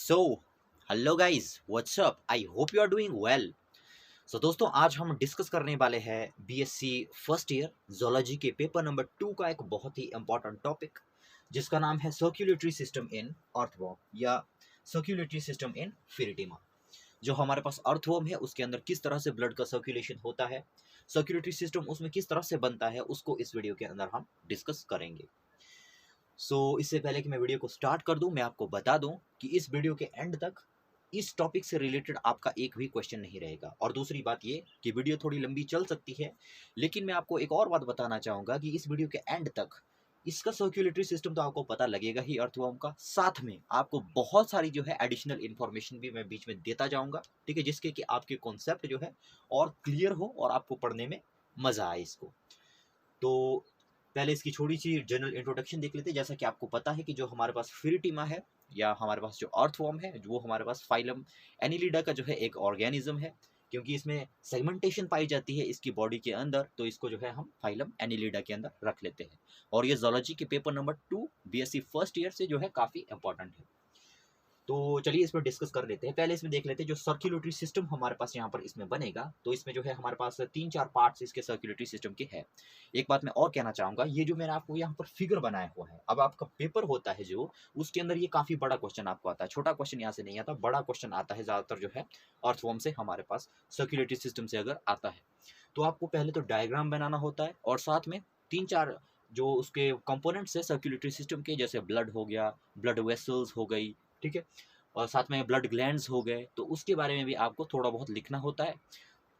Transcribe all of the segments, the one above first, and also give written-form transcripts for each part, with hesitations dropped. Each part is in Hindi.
So hello guys, what's up. I hope you are doing well. So दोस्तों, आज हम डिस्कस करने वाले हैं बीएससी फर्स्ट ईयर जोलॉजी के पेपर नंबर 2 का एक बहुत ही इंपॉर्टेंट टॉपिक, जिसका नाम है सर्कुलेटरी सिस्टम इन अर्थवॉर्म या सर्कुलेटरी सिस्टम इन फिरिटिमा। जो हमारे पास अर्थवॉर्म है उसके अंदर किस तरह से ब्लड का सर्कुलेशन होता है, सर्कुलेटरी सिस्टम उसमें किस तरह से बनता है, उसको इस वीडियो के अंदर हम डिस्कस करेंगे। इससे पहले कि मैं वीडियो को स्टार्ट कर दूं, मैं आपको बता दूं कि इस वीडियो के एंड तक इस टॉपिक से रिलेटेड आपका एक भी क्वेश्चन नहीं रहेगा। और दूसरी बात ये कि वीडियो थोड़ी लंबी चल सकती है, लेकिन मैं आपको एक और बात बताना चाहूँगा कि इस वीडियो के एंड तक इसका सर्कुलेटरी सिस्टम तो आपको पता लगेगा ही अर्थवॉर्म का, साथ में आपको बहुत सारी जो है एडिशनल इन्फॉर्मेशन भी मैं बीच में देता जाऊँगा, ठीक है, जिसके कि आपके कॉन्सेप्ट जो है और क्लियर हो और आपको पढ़ने में मज़ा आए इसको। तो पहले इसकी छोटी सी जनरल इंट्रोडक्शन देख लेते हैं। जैसा कि आपको पता है कि जो हमारे पास फिरिटिमा है या हमारे पास जो अर्थवॉर्म है, वो हमारे पास फाइलम एनिलिडा का जो है एक ऑर्गेनिज्म है। क्योंकि इसमें सेगमेंटेशन पाई जाती है इसकी बॉडी के अंदर, तो इसको जो है हम फाइलम एनिलिडा के अंदर रख लेते हैं। और ये जोलॉजी के paper number 2 BSc first year से जो है काफ़ी इंपॉर्टेंट है। तो चलिए इस पर डिस्कस कर लेते हैं। पहले इसमें देख लेते हैं जो सर्कुलेटरी सिस्टम हमारे पास यहाँ पर इसमें बनेगा। तो इसमें जो है हमारे पास 3-4 पार्ट्स इसके सर्कुलेटरी सिस्टम के हैं। एक बात मैं और कहना चाहूँगा, ये जो मैंने आपको यहाँ पर फिगर बनाया हुआ है, अब आपका पेपर होता है जो, उसके अंदर ये काफ़ी बड़ा क्वेश्चन आपको आता है। छोटा क्वेश्चन यहाँ से नहीं आता, बड़ा क्वेश्चन आता है ज़्यादातर जो है अर्थवॉर्म से हमारे पास सर्कुलेटरी सिस्टम से अगर आता है। तो आपको पहले तो डायग्राम बनाना होता है और साथ में 3-4 जो उसके कंपोनेंट्स है सर्कुलेटरी सिस्टम के, जैसे ब्लड हो गया, ब्लड वेसल्स हो गई, ठीक है, और साथ में ब्लड ग्लैंड्स हो गए, तो उसके बारे में भी आपको थोड़ा बहुत लिखना होता है।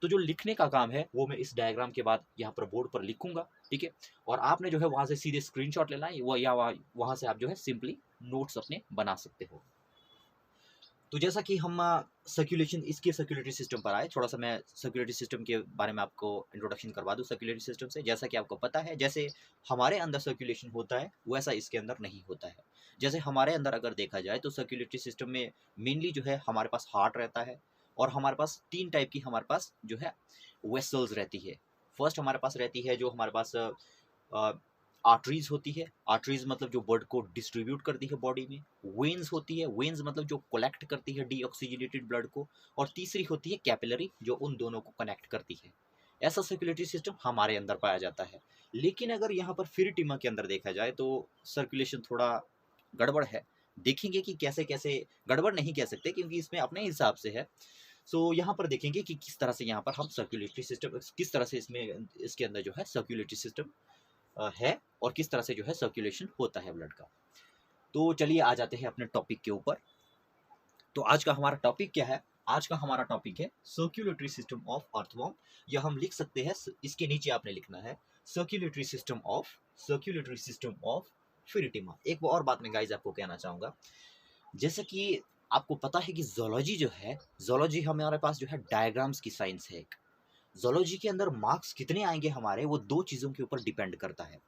तो जो लिखने का काम है वो मैं इस डायग्राम के बाद यहाँ पर बोर्ड पर लिखूंगा, ठीक है। और आपने जो है वहाँ से सीधे स्क्रीनशॉट लेना है, वो या वहाँ से आप जो है सिंपली नोट्स अपने बना सकते हो। तो जैसा कि हम सर्कुलेशन इसके सर्कुलेटरी सिस्टम पर आए, थोड़ा सा मैं सर्कुलेटरी सिस्टम के बारे में आपको इंट्रोडक्शन करवा दूं सर्कुलेटरी सिस्टम से। जैसा कि आपको पता है, जैसे हमारे अंदर सर्कुलेशन होता है वैसा इसके अंदर नहीं होता है। जैसे हमारे अंदर अगर देखा जाए तो सर्कुलेटरी सिस्टम में मेनली जो है हमारे पास हार्ट रहता है, और हमारे पास 3 टाइप की हमारे पास जो है वेसल्स रहती है। फर्स्ट हमारे पास रहती है जो हमारे पास आर्टरीज होती है। आर्टरीज मतलब जो ब्लड को डिस्ट्रीब्यूट करती है बॉडी में। वेन्स होती है, वेन्स मतलब जो कलेक्ट करती है डीऑक्सीजनेटेड ब्लड को। और तीसरी होती है कैपिलरी, जो उन दोनों को कनेक्ट करती है। ऐसा सर्कुलेटरी सिस्टम हमारे अंदर पाया जाता है। लेकिन अगर यहाँ पर फिरिटिमा के अंदर देखा जाए तो सर्कुलेशन थोड़ा गड़बड़ है। देखेंगे कि कैसे कैसे, गड़बड़ नहीं कह सकते क्योंकि इसमें अपने हिसाब से है। यहाँ पर देखेंगे कि किस तरह से यहाँ पर हम सर्कुलेटरी सिस्टम, किस तरह से इसमें इसके अंदर जो है सर्कुलेटरी सिस्टम है और किस तरह से जो है सर्कुलेशन होता है ब्लड का। तो चलिए आ जाते हैं अपने टॉपिक के ऊपर। तो आज का हमारा टॉपिक क्या है? आज का हमारा टॉपिक है सर्कुलेटरी सिस्टम ऑफ अर्थवॉर्म, या हम लिख सकते हैं, इसके नीचे आपने लिखना है सर्कुलेटरी सिस्टम ऑफ फिरिटिमा। एक और बात मैं गाइज आपको कहना चाहूँगा, जैसे कि आपको पता है कि जोलॉजी जो है, जोलॉजी हमारे पास जो है डायग्राम्स की साइंस है एक। जोलॉजी के अंदर मार्क्स कितने आएंगे हमारे, वो 2 चीज़ों के ऊपर डिपेंड करता है।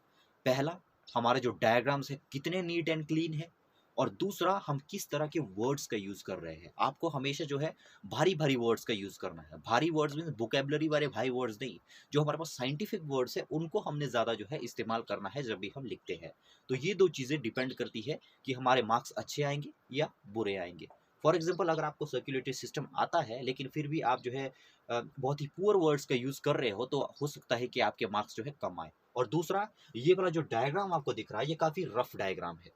पहला, हमारे जो डायग्राम्स है कितने नीट एंड क्लीन है, और दूसरा हम किस तरह के वर्ड्स का यूज़ कर रहे हैं। आपको हमेशा जो है भारी भारी वर्ड्स का यूज़ करना है। भारी वर्ड्स मीन्स वोकेबलरी वाले भारी वर्ड्स नहीं, जो हमारे पास साइंटिफिक वर्ड्स है उनको हमने ज़्यादा जो है इस्तेमाल करना है जब भी हम लिखते हैं। तो ये 2 चीज़ें डिपेंड करती है कि हमारे मार्क्स अच्छे आएंगे या बुरे आएंगे। फॉर एग्जाम्पल, अगर आपको सर्कुलेटरी सिस्टम आता है लेकिन फिर भी आप जो है बहुत ही पुअर वर्ड्स का यूज़ कर रहे हो, तो हो सकता है कि आपके मार्क्स जो है कम आए। और दूसरा, ये वाला जो डायग्राम आपको दिख रहा है ये काफ़ी रफ डायग्राम है,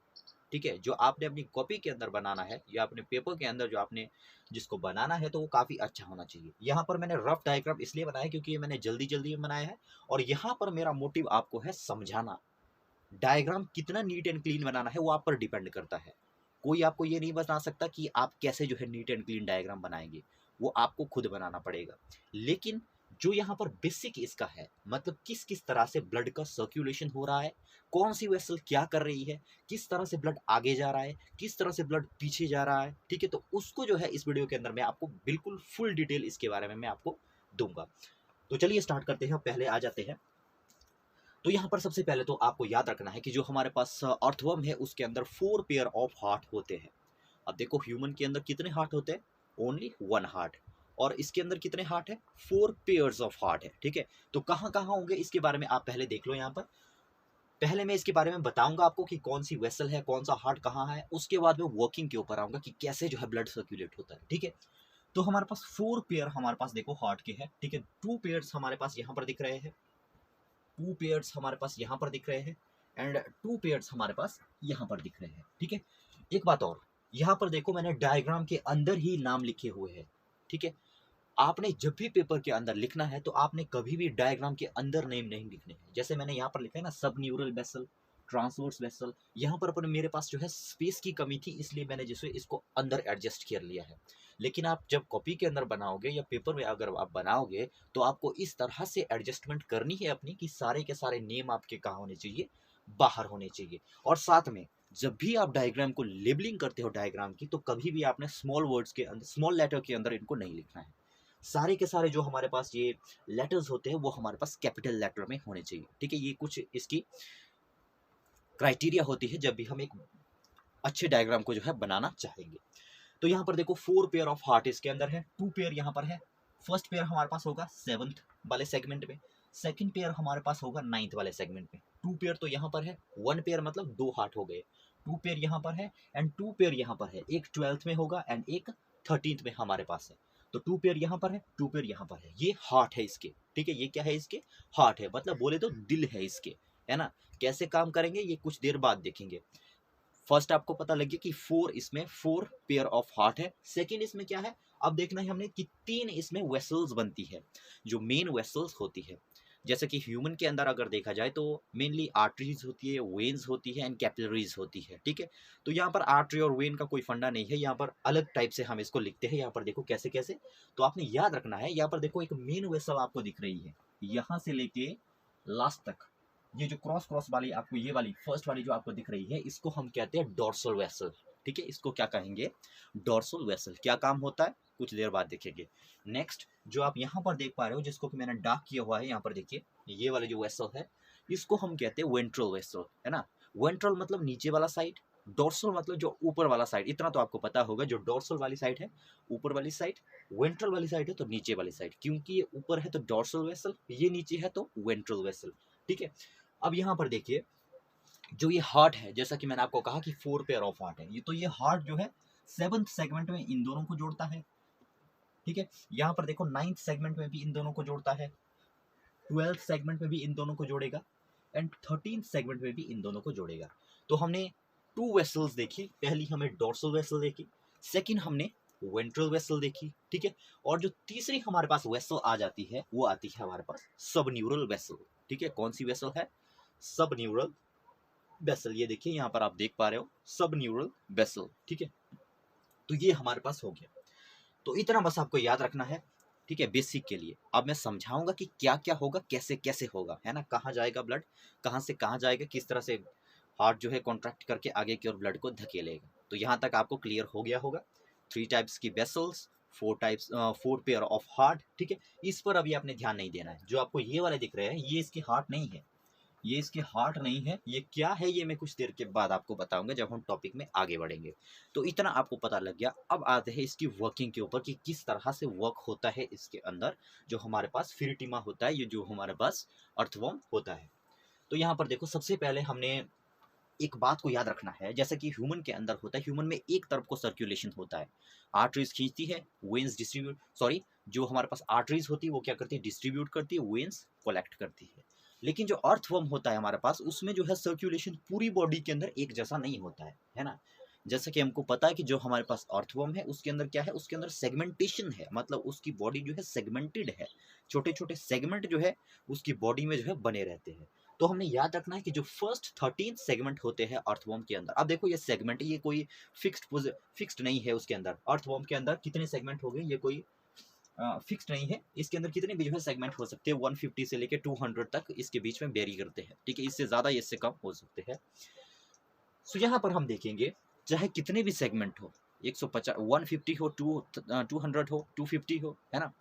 ठीक है। जो आपने अपनी कॉपी के अंदर बनाना है या अपने पेपर के अंदर जो आपने जिसको बनाना है, तो वो काफ़ी अच्छा होना चाहिए। यहाँ पर मैंने रफ डायग्राम इसलिए बनाया क्योंकि ये मैंने जल्दी जल्दी में बनाया है, और यहाँ पर मेरा मोटिव आपको है समझाना। डायग्राम कितना नीट एंड क्लीन बनाना है वो आप पर डिपेंड करता है। कोई आपको ये नहीं बता सकता कि आप कैसे जो है नीट एंड क्लीन डायग्राम बनाएंगे, वो आपको खुद बनाना पड़ेगा। लेकिन जो यहाँ पर बेसिक इसका है, मतलब किस किस तरह से ब्लड का सर्कुलेशन हो रहा है, कौन सी वेसल क्या कर रही है, किस तरह से ब्लड आगे जा रहा है, किस तरह से ब्लड पीछे जा रहा है, ठीक है। तो उसको जो है इस वीडियो के अंदर मैं आपको बिल्कुल फुल डिटेल इसके बारे में मैं आपको दूंगा। तो चलिए स्टार्ट करते हैं। पहले आ जाते हैं, तो यहाँ पर सबसे पहले तो आपको याद रखना है कि जो हमारे पास अर्थवर्म है उसके अंदर 4 पेयर ऑफ हार्ट होते हैं। अब देखो, ह्यूमन के अंदर कितने हार्ट होते हैं? Only 1 heart. और इसके अंदर कितने हार्ट है? 4 पेयर्स ऑफ हार्ट है, ठीक है। तो कहाँ कहाँ होंगे इसके बारे में आप पहले देख लो। यहाँ पर पहले मैं इसके बारे में बताऊंगा आपको कि कौन सी वेसल है, कौन सा हार्ट कहाँ है, उसके बाद में वर्किंग के ऊपर आऊंगा कि कैसे जो है ब्लड सर्कुलेट होता है, ठीक है। तो हमारे पास 4 पेयर हमारे पास देखो हार्ट के हैं, ठीक है। 2 पेयर्स हमारे पास यहाँ पर दिख रहे हैं, 2 पेयर्स हमारे पास यहाँ पर दिख रहे हैं, एंड 2 पेयर्स हमारे पास यहाँ पर दिख रहे हैं, ठीक है। एक बात और, यहाँ पर देखो मैंने डायग्राम के अंदर ही नाम लिखे हुए हैं, ठीक है। आपने जब भी पेपर के अंदर लिखना है तो आपने कभी भी डायग्राम के अंदर नेम नहीं लिखने हैं। जैसे मैंने यहाँ पर लिखा है ना, सब न्यूरल वेसल, ट्रांसवर्स वेसल, यहाँ पर मेरे पास जो है स्पेस की कमी थी, इसलिए मैंने जिसे इसको अंदर एडजस्ट कर लिया है। लेकिन आप जब कॉपी के अंदर बनाओगे या पेपर में अगर आप बनाओगे तो आपको इस तरह से एडजस्टमेंट करनी है अपनी कि सारे के सारे नेम आपके कहाँ होने चाहिए, बाहर होने चाहिए। और साथ में जब भी आप डायग्राम को लेबलिंग करते हो डायग्राम की, तो कभी भी आपने स्मॉल वर्ड्स के अंदर, स्मॉल लेटर के अंदर इनको नहीं लिखना है। सारे के सारे जो हमारे पास ये लेटर्स होते हैं वो हमारे पास कैपिटल लेटर में होने चाहिए, ठीक है। ये कुछ इसकी क्राइटेरिया होती है जब भी हम एक अच्छे डायग्राम को जो है बनाना चाहेंगे। तो यहाँ पर देखो 4 पेयर ऑफ हार्ट इसके अंदर है, 2 पेयर यहाँ पर है। फर्स्ट पेयर हमारे पास होगा 7th वाले सेगमेंट में, सेकंड पेयर हमारे पास होगा 9th वाले सेगमेंट में। 2 पेयर तो यहाँ पर है, 1 पेयर मतलब 2 हार्ट हो गए। 2 पेयर यहाँ पर है एंड 2 पेयर यहाँ पर है, एक 12th में होगा एंड एक 13th में हमारे पास है। तो 2 पेयर यहाँ पर है, 2 पेयर यहाँ पर है, ये हार्ट है इसके, ठीक है। ये क्या है, इसके हार्ट है, मतलब बोले तो दिल है इसके, है ना। कैसे काम करेंगे ये कुछ देर बाद देखेंगे। फर्स्ट आपको पता लग गया कि 4 इसमें 4 पेयर ऑफ हार्ट है। सेकंड इसमें क्या है, अब देखना है हमने कि 3 इसमें वेसल्स बनती है, जो मेन वेसल्स होती है। जैसे कि ह्यूमन के अंदर अगर देखा जाए तो मेनली आर्टरीज होती है, वेन्स होती है एंड कैपिलरीज होती है, ठीक है। तो यहाँ पर आर्टरी और वेन का कोई फंडा नहीं है, यहाँ पर अलग टाइप से हम इसको लिखते हैं। यहाँ पर देखो कैसे कैसे, तो आपने याद रखना है। यहाँ पर देखो एक मेन वेसल आपको दिख रही है, यहाँ से लेके लास्ट तक, ये जो क्रॉस क्रॉस वाली आपको, ये वाली फर्स्ट वाली जो आपको दिख रही है, इसको हम कहते हैं डोर्सल वेसल, ठीक है। इसको क्या कहेंगे, डोर्सल वेसल। क्या काम होता है कुछ देर बाद देखेंगे। नेक्स्ट जो आप यहाँ पर देख पा रहे हो, जिसको कि मैंने डार्क किया हुआ है, यहाँ पर देखिए ये वाला जो वेसल है, इसको हम कहते हैं वेंट्रल वेसल, है ना। वेंट्रल मतलब नीचे वाला साइड, डोर्सल मतलब जो ऊपर वाला साइड। इतना तो आपको पता होगा, जो डोर्सल वाली साइड है ऊपर वाली साइड, वेंट्रल वाली साइड है तो नीचे वाली साइड। क्योंकि ये ऊपर है तो डोर्सल वेसल, ये नीचे है तो वेंट्रल वेसल, ठीक है। अब यहाँ पर देखिए जो ये हार्ट है, जैसा कि मैंने आपको कहा कि 4 पेयर ऑफ हार्ट है, ये तो ये हार्ट जो है 7th सेगमेंट में इन दोनों को जोड़ता है, ठीक है। यहाँ पर देखो 9th सेगमेंट में भी इन दोनों को जोड़ता है, 12th सेगमेंट में भी इन दोनों को जोड़ेगा एंड 13th सेगमेंट में भी इन दोनों को जोड़ेगा। तो हमने 2 वेसल्स देखी, पहली हमें डोर्सल वेसल देखी, सेकंड हमने वेंट्रल वेसल देखी, ठीक है। और जो तीसरी हमारे पास वेसल आ जाती है वो आती है हमारे पास सब न्यूरल वेसल, ठीक है। कौन सी वेसल है, सब न्यूरल वेसल। ये देखिए यहाँ पर आप देख पा रहे हो सब न्यूरल वेसल, ठीक है। तो ये हमारे पास हो गया। तो इतना बस आपको याद रखना है, ठीक है, बेसिक के लिए। अब मैं समझाऊंगा कि क्या क्या होगा, कैसे कैसे होगा, है ना। कहाँ जाएगा ब्लड, कहाँ से कहाँ जाएगा, किस तरह से हार्ट जो है कॉन्ट्रैक्ट करके आगे की ओर ब्लड को धकेलेगा। तो यहाँ तक आपको क्लियर हो गया होगा। 3 टाइप्स की वेसल्स, 4 पेयर ऑफ हार्ट, ठीक है। इस पर अभी आपने ध्यान नहीं देना है। जो आपको ये वाले दिख रहे हैं ये इसकी हार्ट नहीं है, ये इसके हार्ट नहीं है। ये क्या है ये मैं कुछ देर के बाद आपको बताऊंगा जब हम टॉपिक में आगे बढ़ेंगे। तो इतना आपको पता लग गया। अब आते हैं इसकी वर्किंग के ऊपर कि किस तरह से वर्क होता है इसके अंदर जो हमारे पास फिरिटिमा होता है, ये जो हमारे पास अर्थवर्म होता है। तो यहाँ पर देखो सबसे पहले हमने एक बात को याद रखना है, जैसा कि ह्यूमन के अंदर होता है, ह्यूमन में एक तरफ को सर्कुलेशन होता है, आर्टरीज खींचती है, वेन्स डिस्ट्रीब्यूट, सॉरी जो हमारे पास आर्टरीज होती है वो क्या करती है, डिस्ट्रीब्यूट करती है, वेन्स कलेक्ट करती है। लेकिन जो अर्थवर्म होता है हमारे पास, उसमें जो है सर्कुलेशन पूरी बॉडी के अंदर एक जैसा नहीं होता है ना। जैसा कि हमको पता है कि जो हमारे पास अर्थवर्म है उसके अंदर क्या है, उसके अंदर सेगमेंटेशन है, मतलब उसकी बॉडी जो है सेगमेंटेड है, छोटे छोटे सेगमेंट जो है उसकी बॉडी में जो है बने रहते हैं। तो हमने याद रखना है कि जो फर्स्ट 13 सेगमेंट होते हैं अर्थवर्म के अंदर, अब देखो ये सेगमेंट, ये कोई फिक्स्ड नहीं है। उसके अंदर अर्थवर्म के अंदर कितने सेगमेंट हो गए, ये कोई फिक्स्ड नहीं है। इसके अंदर कितने भी जो है सेगमेंट हो सकते हैं, 150 से लेके 200 तक इसके बीच में वेरी करते हैं, ठीक है। इससे ज़्यादा या इससे कम हो सकते हैं। सो यहाँ पर हम देखेंगे चाहे कितने भी सेगमेंट हो, 150, 150 हो, 200 हो, 250 हो, है ना,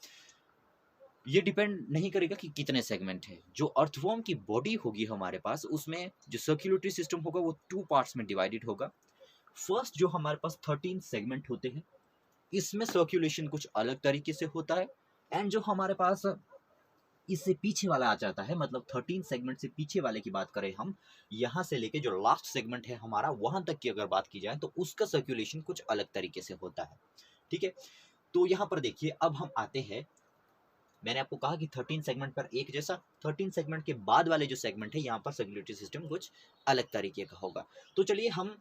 ये डिपेंड नहीं करेगा कि कितने सेगमेंट है। जो अर्थवर्म की बॉडी होगी हमारे पास, उसमें जो सर्कुलेटरी सिस्टम होगा वो 2 पार्ट्स में डिवाइडेड होगा। फर्स्ट जो हमारे पास 13 सेगमेंट होते हैं, इसमें सर्कुलेशन कुछ अलग तरीके से होता है। एंड जो हमारे पास इससे पीछे वाला आ जाता है, मतलब 13 सेगमेंट से पीछे वाले की बात करें हम, यहाँ से लेके जो लास्ट सेगमेंट है हमारा वहां तक की अगर बात की जाए तो उसका सर्कुलेशन कुछ अलग तरीके से होता है। ठीक है, तो यहाँ पर देखिए अब हम आते हैं, मैंने आपको कहा कि 13 सेगमेंट पर एक जैसा, 13 सेगमेंट के बाद वाले जो सेगमेंट है यहाँ पर सर्कुलेटरी सिस्टम कुछ अलग तरीके का होगा। तो चलिए हम,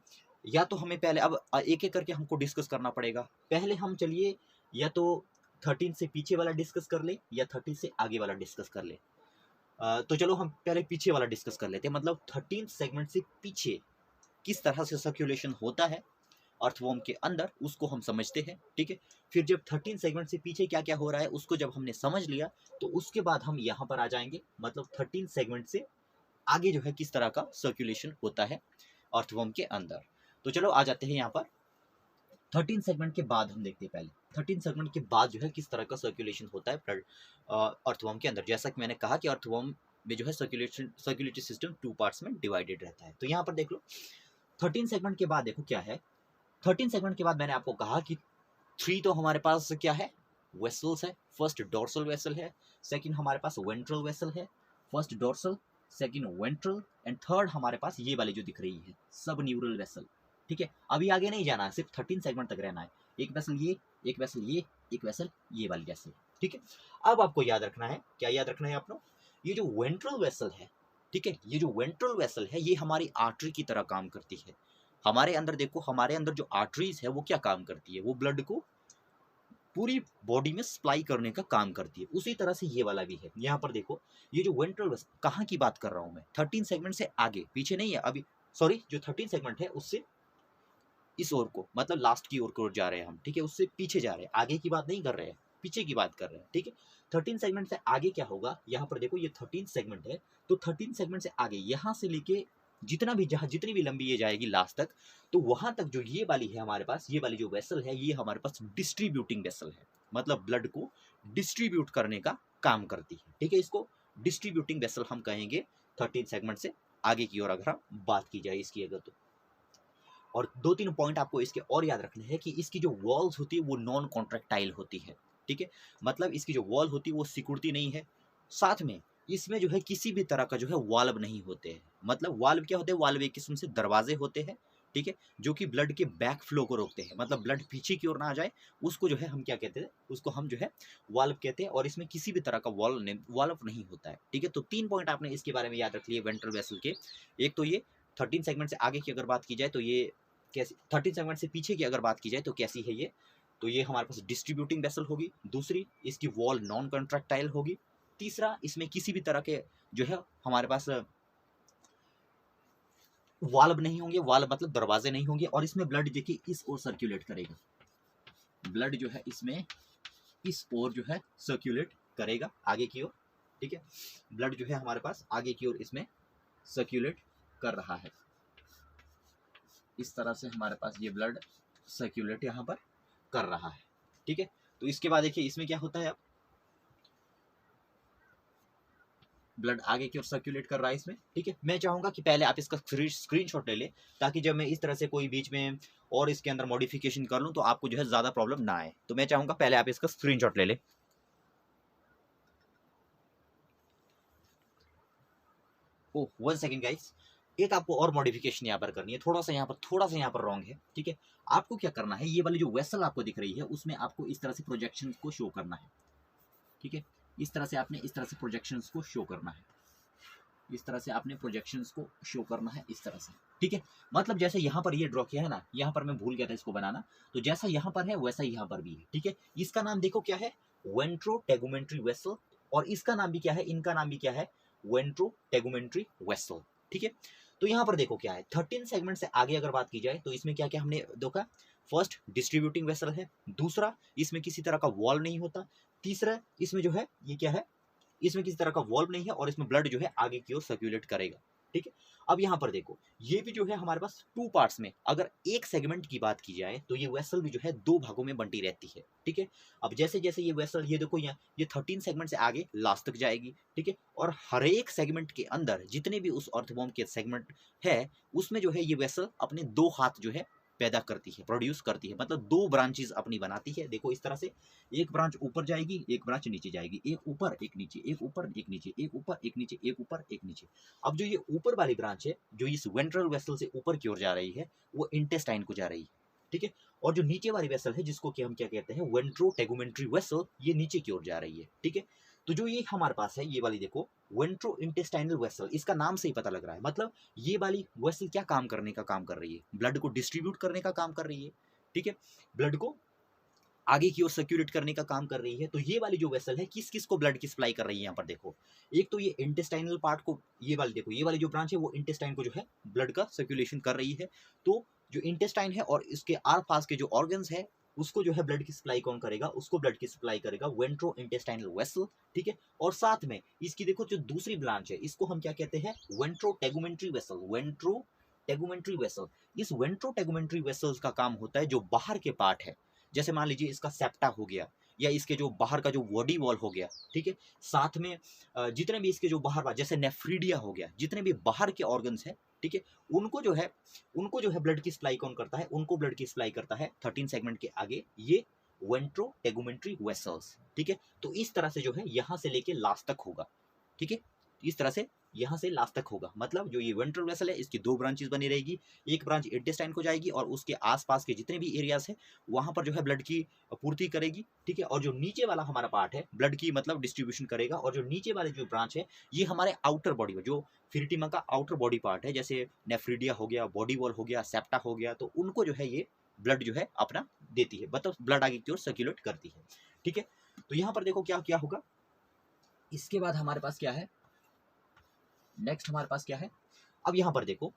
या तो हमें पहले अब एक एक करके हमको डिस्कस करना पड़ेगा। पहले हम चलिए या तो 13 से पीछे वाला डिस्कस कर ले या 13 से आगे वाला डिस्कस कर ले। तो चलो हम पहले पीछे वाला डिस्कस कर लेते हैं, मतलब 13 सेगमेंट से पीछे किस तरह से सर्कुलेशन होता है अर्थवॉर्म के अंदर, उसको हम समझते हैं। ठीक है, फिर जब 13 सेगमेंट से पीछे क्या क्या हो रहा है उसको जब हमने समझ लिया तो उसके बाद हम यहाँ पर आ जाएंगे, मतलब 13 सेगमेंट से आगे जो है किस तरह का सर्कुलेशन होता है अर्थवॉर्म के अंदर। तो चलो आ जाते हैं यहाँ पर 13 सेगमेंट के बाद हम देखते हैं, पहले 13 सेगमेंट के बाद जो है किस तरह का सर्कुलेशन होता है ब्लड अर्थवॉर्म के अंदर। जैसा कि मैंने कहा कि अर्थवॉर्म में जो है सर्कुलेटरी सिस्टम 2 पार्ट्स में डिवाइडेड रहता है। तो यहाँ पर देख लो 13 सेगमेंट के बाद देखो क्या है, 13 सेगमेंट के बाद मैंने आपको कहा कि 3 तो हमारे पास क्या है, वेसल्स है। फर्स्ट डोर्सल वेसल है, सेकंड हमारे पास वेंट्रल वेसल है, first dorsal, second ventral and third हमारे पास ये वाली जो दिख रही है सब न्यूरल वेसल। ठीक है, अभी आगे नहीं जाना है, सिर्फ 13 सेगमेंट तक रहना है। एक वेसल ये, एक वेसल ये, एक वेसल ये वाली वेसल। ठीक है, अब आपको याद रखना है, क्या याद रखना है आपको, ये जो वेंट्रल वेसल है, ठीक है, ये जो वेंट्रल वेसल है ये हमारी आर्टरी की तरह काम करती है। हमारे अंदर देखो, हमारे अंदर जो आर्टरीज है वो क्या काम करती है, वो ब्लड को पूरी बॉडी में सप्लाई करने का काम करती है। उसी तरह से ये वाला भी है। यहाँ पर देखो ये जो वेंट्रल वेसल, कहाँ की बात कर रहा हूँ मैं, 13 सेगमेंट से आगे, पीछे नहीं है अभी, सॉरी, जो 13 सेगमेंट है उससे इस ओर को, मतलब लास्ट की ओर को जा रहे हैं हम। ठीक है, उससे पीछे जा रहे हैं, आगे की बात नहीं कर रहे हैं, पीछे की बात कर रहे हैं। ठीक है, 13 सेगमेंट से आगे क्या होगा, यहाँ पर देखो ये 13 सेगमेंट है, तो 13 सेगमेंट से आगे यहाँ से लेके जितना भी, जहाँ जितनी भी लंबी ये जाएगी लास्ट तक, तो वहां तक जो ये वाली है हमारे पास, ये वाली जो वेसल है ये हमारे पास डिस्ट्रीब्यूटिंग वेसल है, मतलब ब्लड को डिस्ट्रीब्यूट करने का काम करती है। ठीक है, इसको डिस्ट्रीब्यूटिंग वेसल हम कहेंगे 13 सेगमेंट से आगे की ओर अगर हम बात की जाए इसकी अगर तो। और 2-3 पॉइंट आपको इसके और याद रखने हैं कि इसकी जो वॉल्स होती है वो नॉन कॉन्ट्रैक्टाइल होती है। ठीक है, मतलब इसकी जो वॉल होती है वो सिकुड़ती नहीं है। साथ में इसमें जो है किसी भी तरह का जो है वाल्व नहीं होते हैं। मतलब वाल्व क्या होते हैं, वाल्व एक किस्म से दरवाजे होते हैं। ठीक है, जो कि ब्लड के बैक फ्लो को रोकते हैं, मतलब ब्लड पीछे की ओर ना आ जाए, उसको जो है हम क्या कहते हैं, उसको हम जो है वाल्व कहते हैं। और इसमें किसी भी तरह का वाल्व नहीं होता है। ठीक है, तो 3 पॉइंट आपने इसके बारे में याद रख लिए वेंट्रल वेसल के। एक तो ये 13 सेगमेंट से आगे की अगर बात की जाए तो ये कैसी, 13 सेगमेंट से पीछे की अगर बात की जाए तो कैसी है ये, तो ये हमारे पास डिस्ट्रीब्यूटिंग वेसल होगी। दूसरी, इसकी वॉल नॉन कॉन्ट्रैक्टाइल होगी। तीसरा, इसमें किसी भी तरह के जो है हमारे पास वाल्व नहीं होंगे, वाल्व मतलब दरवाजे नहीं होंगे। और इसमें ब्लड देखिए इस ओर सर्कुलेट करेगा, ब्लड जो है इसमें इस ओर जो है सर्कुलेट करेगा आगे की ओर। ठीक है, ब्लड जो है हमारे पास आगे की ओर इसमें सर्कुलेट कर रहा है। इस तरह से हमारे पास ये ब्लड सर्कुलेट यहाँ पर कर रहा है। ठीक है, तो इसके बाद देखिए इसमें क्या होता है, अब ब्लड आगे की ओर सर्कुलेट कर रहा है इसमें। ठीक है, मैं चाहूंगा कि पहले आप इसका स्क्रीनशॉट ले ले, ताकि जब मैं इस तरह से कोई बीच में और इसके अंदर मॉडिफिकेशन कर लूं तो आपको जो है ज्यादा प्रॉब्लम ना आए। तो मैं चाहूंगा पहले आप इसका स्क्रीनशॉट ले ले। ओह 1 सेकंड गाइस, एक आपको और मॉडिफिकेशन यहाँ पर करनी है, थोड़ा सा यहाँ पर रॉन्ग है। ठीक है, आपको क्या करना है, ये वाली जो वेसल आपको दिख रही है उसमें आपको इस तरह से प्रोजेक्शन को शो करना है। ठीक है, इस तरह से आपने इस तरह से प्रोजेक्शंस को शो करना है, इस तरह से आपने प्रोजेक्शंस को शो करना है, इस तरह से। ठीक है, मतलब जैसे यहाँ पर ये ड्रॉ किया है ना, यहाँ पर मैं भूल गया था इसको बनाना, तो जैसा यहाँ पर है वैसा यहाँ पर भी है। ठीक है, इसका नाम देखो क्या है, वेंट्रो टेगुमेंट्री वेसल, और इसका नाम भी क्या है, इनका नाम भी क्या है, वेंट्रो टेगुमेंट्री वेसल। ठीक है, तो यहाँ पर देखो क्या है, 13 सेगमेंट से आगे अगर बात की जाए तो इसमें क्या क्या हमने देखा, फर्स्ट डिस्ट्रीब्यूटिंग वेसल है, दूसरा इसमें किसी तरह का वॉल नहीं होता, तीसरा इसमें जो है ये क्या है, इसमें किसी तरह का वॉल्व नहीं है, और इसमें ब्लड जो है आगे की ओर सर्कुलेट करेगा। ठीक है, अब यहाँ पर देखो ये भी जो है हमारे पास 2 पार्ट्स में, अगर एक सेगमेंट की बात की जाए तो ये वेसल भी जो है 2 भागों में बंटी रहती है। ठीक है, अब जैसे जैसे ये वेसल, ये देखो यहाँ ये 13 सेगमेंट से आगे लास्ट तक जाएगी। ठीक है, और हर एक सेगमेंट के अंदर जितने भी उस अर्थवॉर्म के सेगमेंट है उसमें जो है ये वेसल अपने 2 हाथ जो है पैदा करती है, प्रोड्यूस करती है, मतलब दो ब्रांचेस अपनी बनाती है। देखो इस तरह से, एक ब्रांच ऊपर जाएगी, एक ब्रांच नीचे जाएगी, एक ऊपर एक नीचे, एक ऊपर एक नीचे, एक ऊपर एक नीचे, एक ऊपर एक नीचे। अब जो ये ऊपर वाली ब्रांच है, जो इस वेंट्रल वेसल से ऊपर की ओर जा रही है, वो इंटेस्टाइन को जा रही है, ठीक है। और जो नीचे वाली वेसल है, जिसको कि हम क्या कहते हैं, वेंट्रो टेगुमेंट्री वेसल, ये नीचे की ओर जा रही है, ठीक है। तो जो ये हमारे पास है, ये वाली देखो वेंट्रो इंटेस्टाइनल वेसल, इसका नाम से ही पता लग रहा है, मतलब ये वाली वेसल क्या काम करने का काम कर रही है, ब्लड को डिस्ट्रीब्यूट करने का काम कर रही है, ठीक है, ब्लड को आगे की ओर सर्क्यूलेट करने का काम कर रही है। तो ये वाली जो वेसल है, किस किस को ब्लड की सप्लाई कर रही है, यहाँ पर देखो, एक तो ये इंटेस्टाइनल पार्ट को, ये वाली देखो, ये वाली जो ब्रांच है वो इंटेस्टाइन को जो है ब्लड का सर्क्यूलेशन कर रही है। तो जो इंटेस्टाइन है और इसके आर पास के जो ऑर्गन्स है, उसको जो है ब्लड की सप्लाई कौन करेगा, उसको ब्लड की सप्लाई करेगा वेंट्रो इंटेस्टाइनल वेसल, ठीक है। और साथ में इसकी देखो जो दूसरी ब्रांच है, इसको हम क्या कहते हैं, वेंट्रो टेगुमेंट्री वेसल, वेंट्रो टेगुमेंट्री वेसल। इस वेंट्रो टेगुमेंट्री वेसल्स का काम होता है जो बाहर के पार्ट है, जैसे मान लीजिए इसका सेप्टा हो गया, या इसके जो बाहर का जो बॉडी वॉल हो गया, ठीक है, साथ में जितने भी इसके जो बाहर, जैसे नेफ्रीडिया हो गया, जितने भी बाहर के ऑर्गन्स हैं, ठीक है, उनको जो है ब्लड की सप्लाई कौन करता है, उनको ब्लड की सप्लाई करता है 13 सेगमेंट के आगे ये वेंट्रो टेगुमेंट्री वेसल्स, ठीक है। तो इस तरह से जो है यहाँ से लेके लास्ट तक होगा, ठीक है, इस तरह से यहाँ से लास्ट तक होगा। मतलब जो ये वेंट्रल वेसल है, इसकी दो ब्रांचेस बनी रहेगी, एक ब्रांच इंटेस्टाइन को जाएगी और उसके आसपास के जितने भी एरियाज है वहां पर जो है ब्लड की पूर्ति करेगी, ठीक है। और जो नीचे वाला हमारा पार्ट है, ब्लड की मतलब डिस्ट्रीब्यूशन करेगा। और जो नीचे वाले जो ब्रांच है, ये हमारे आउटर बॉडी में, जो फिरिटिमा का आउटर बॉडी पार्ट है, जैसे नेफ्रीडिया हो गया, बॉडी वॉल हो गया, सेप्टा हो गया, तो उनको जो है ये ब्लड जो है अपना देती है, मतलब ब्लड आगे की ओर सर्क्यूलेट करती है, ठीक है। तो यहाँ पर देखो क्या क्या होगा, इसके बाद हमारे पास क्या है, नेक्स्ट हमारे पास क्या है, अब यहां पर देखो,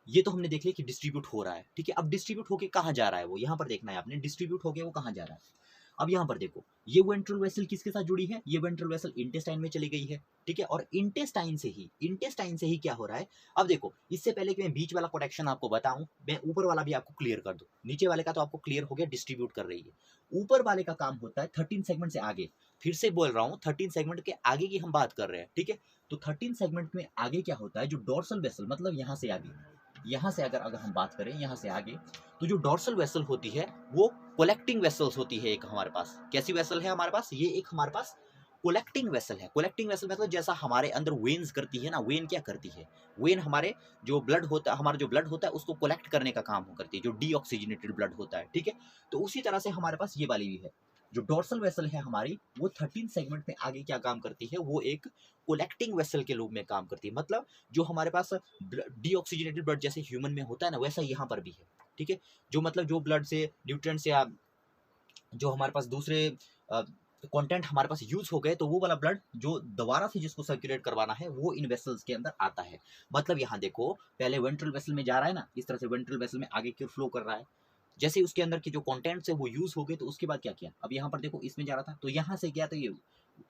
ये तो हमने देख लिया कि डिस्ट्रीब्यूट हो रहा है, ठीक है। अब डिस्ट्रीब्यूट होके कहां जा रहा है, वो यहां पर देखना है आपने, डिस्ट्रीब्यूट होके वो कहां जा रहा है। अब यहां पर देखो, ये वेंट्रल वेसल किसके साथ जुड़ी है, ये वेंट्रल वेसल इंटेस्टाइन में चली गई है, ठीक है। और इंटेस्टाइन से ही क्या हो रहा है, अब देखो, इससे पहले कि मैं बीच वाला प्रोटेक्शन आपको बताऊं, मैं ऊपर वाला भी आपको क्लियर कर दूं। नीचे वाले का तो आपको क्लियर हो गया, डिस्ट्रीब्यूट कर रही है। ऊपर वाले का काम होता है 13 सेगमेंट से आगे, फिर से बोल रहा हूं 13 सेगमेंट के आगे की हम बात कर रहे हैं, ठीक है। तो 13 सेगमेंट में आगे क्या होता है, जो डोर्सल वेसल, मतलब यहाँ से आगे, यहाँ से अगर हम बात करें यहाँ से आगे, तो जो डोर्सल वेसल होती है वो कलेक्टिंग वेसल्स होती है एक हमारे पास। कैसी वेसल है हमारे पास, ये एक हमारे पास कलेक्टिंग वेसल है। कलेक्टिंग वेसल मतलब जैसा हमारे अंदर वेन्स करती है ना, वेन क्या करती है, वेन हमारे जो ब्लड होता है, हमारा जो ब्लड होता है उसको कलेक्ट करने का काम करती है, जो डीऑक्सीजनेटेड ब्लड होता है, ठीक है। तो उसी तरह से हमारे पास ये वाली भी है, जो डोर्सल वेसल है हमारी, वो 13 सेगमेंट में आगे क्या काम करती है, वो एक कलेक्टिंग वेसल के रूप में काम करती है। मतलब जो हमारे पास डीऑक्सीजनेटेड ब्लड जैसे ह्यूमन में होता है ना, वैसा यहाँ पर भी है, ठीक है। जो मतलब जो ब्लड से न्यूट्रिएंट्स या जो हमारे पास दूसरे कंटेंट हमारे पास यूज हो गए, तो वो वाला ब्लड जो दोबारा से जिसको सर्कुलेट करवाना है, वो इन वेसल्स के अंदर आता है। मतलब यहाँ देखो, पहले वेंट्रल वेसल में जा रहा है ना, इस तरह से वेंट्रल वेसल में आगे की फ्लो कर रहा है, जैसे उसके अंदर के जो कंटेंट्स है वो यूज हो गए, तो उसके बाद क्या किया, अब यहाँ पर देखो इसमें जा रहा था, तो यहाँ से गया, तो ये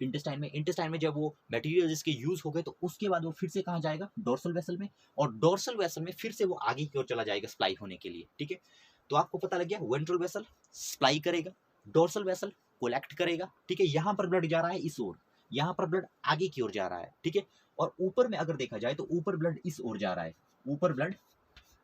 इंटेस्टाइन में जब वो मटेरियल जिसके यूज हो गए, तो उसके बाद वो फिर से कहाँ जाएगा, डोर्सल वेसल में, और डोर्सल वेसल में फिर से वो आगे की ओर चला जाएगा सप्लाई होने के लिए, ठीक है। तो आपको पता लग गया, वेंट्रल वेसल सप्लाई करेगा, डोर्सल वेसल कोलेक्ट करेगा, ठीक है। यहाँ पर ब्लड जा रहा है इस ओर, यहाँ पर ब्लड आगे की ओर जा रहा है, ठीक है। और ऊपर में अगर देखा जाए तो ऊपर ब्लड इस ओर जा रहा है, ऊपर ब्लड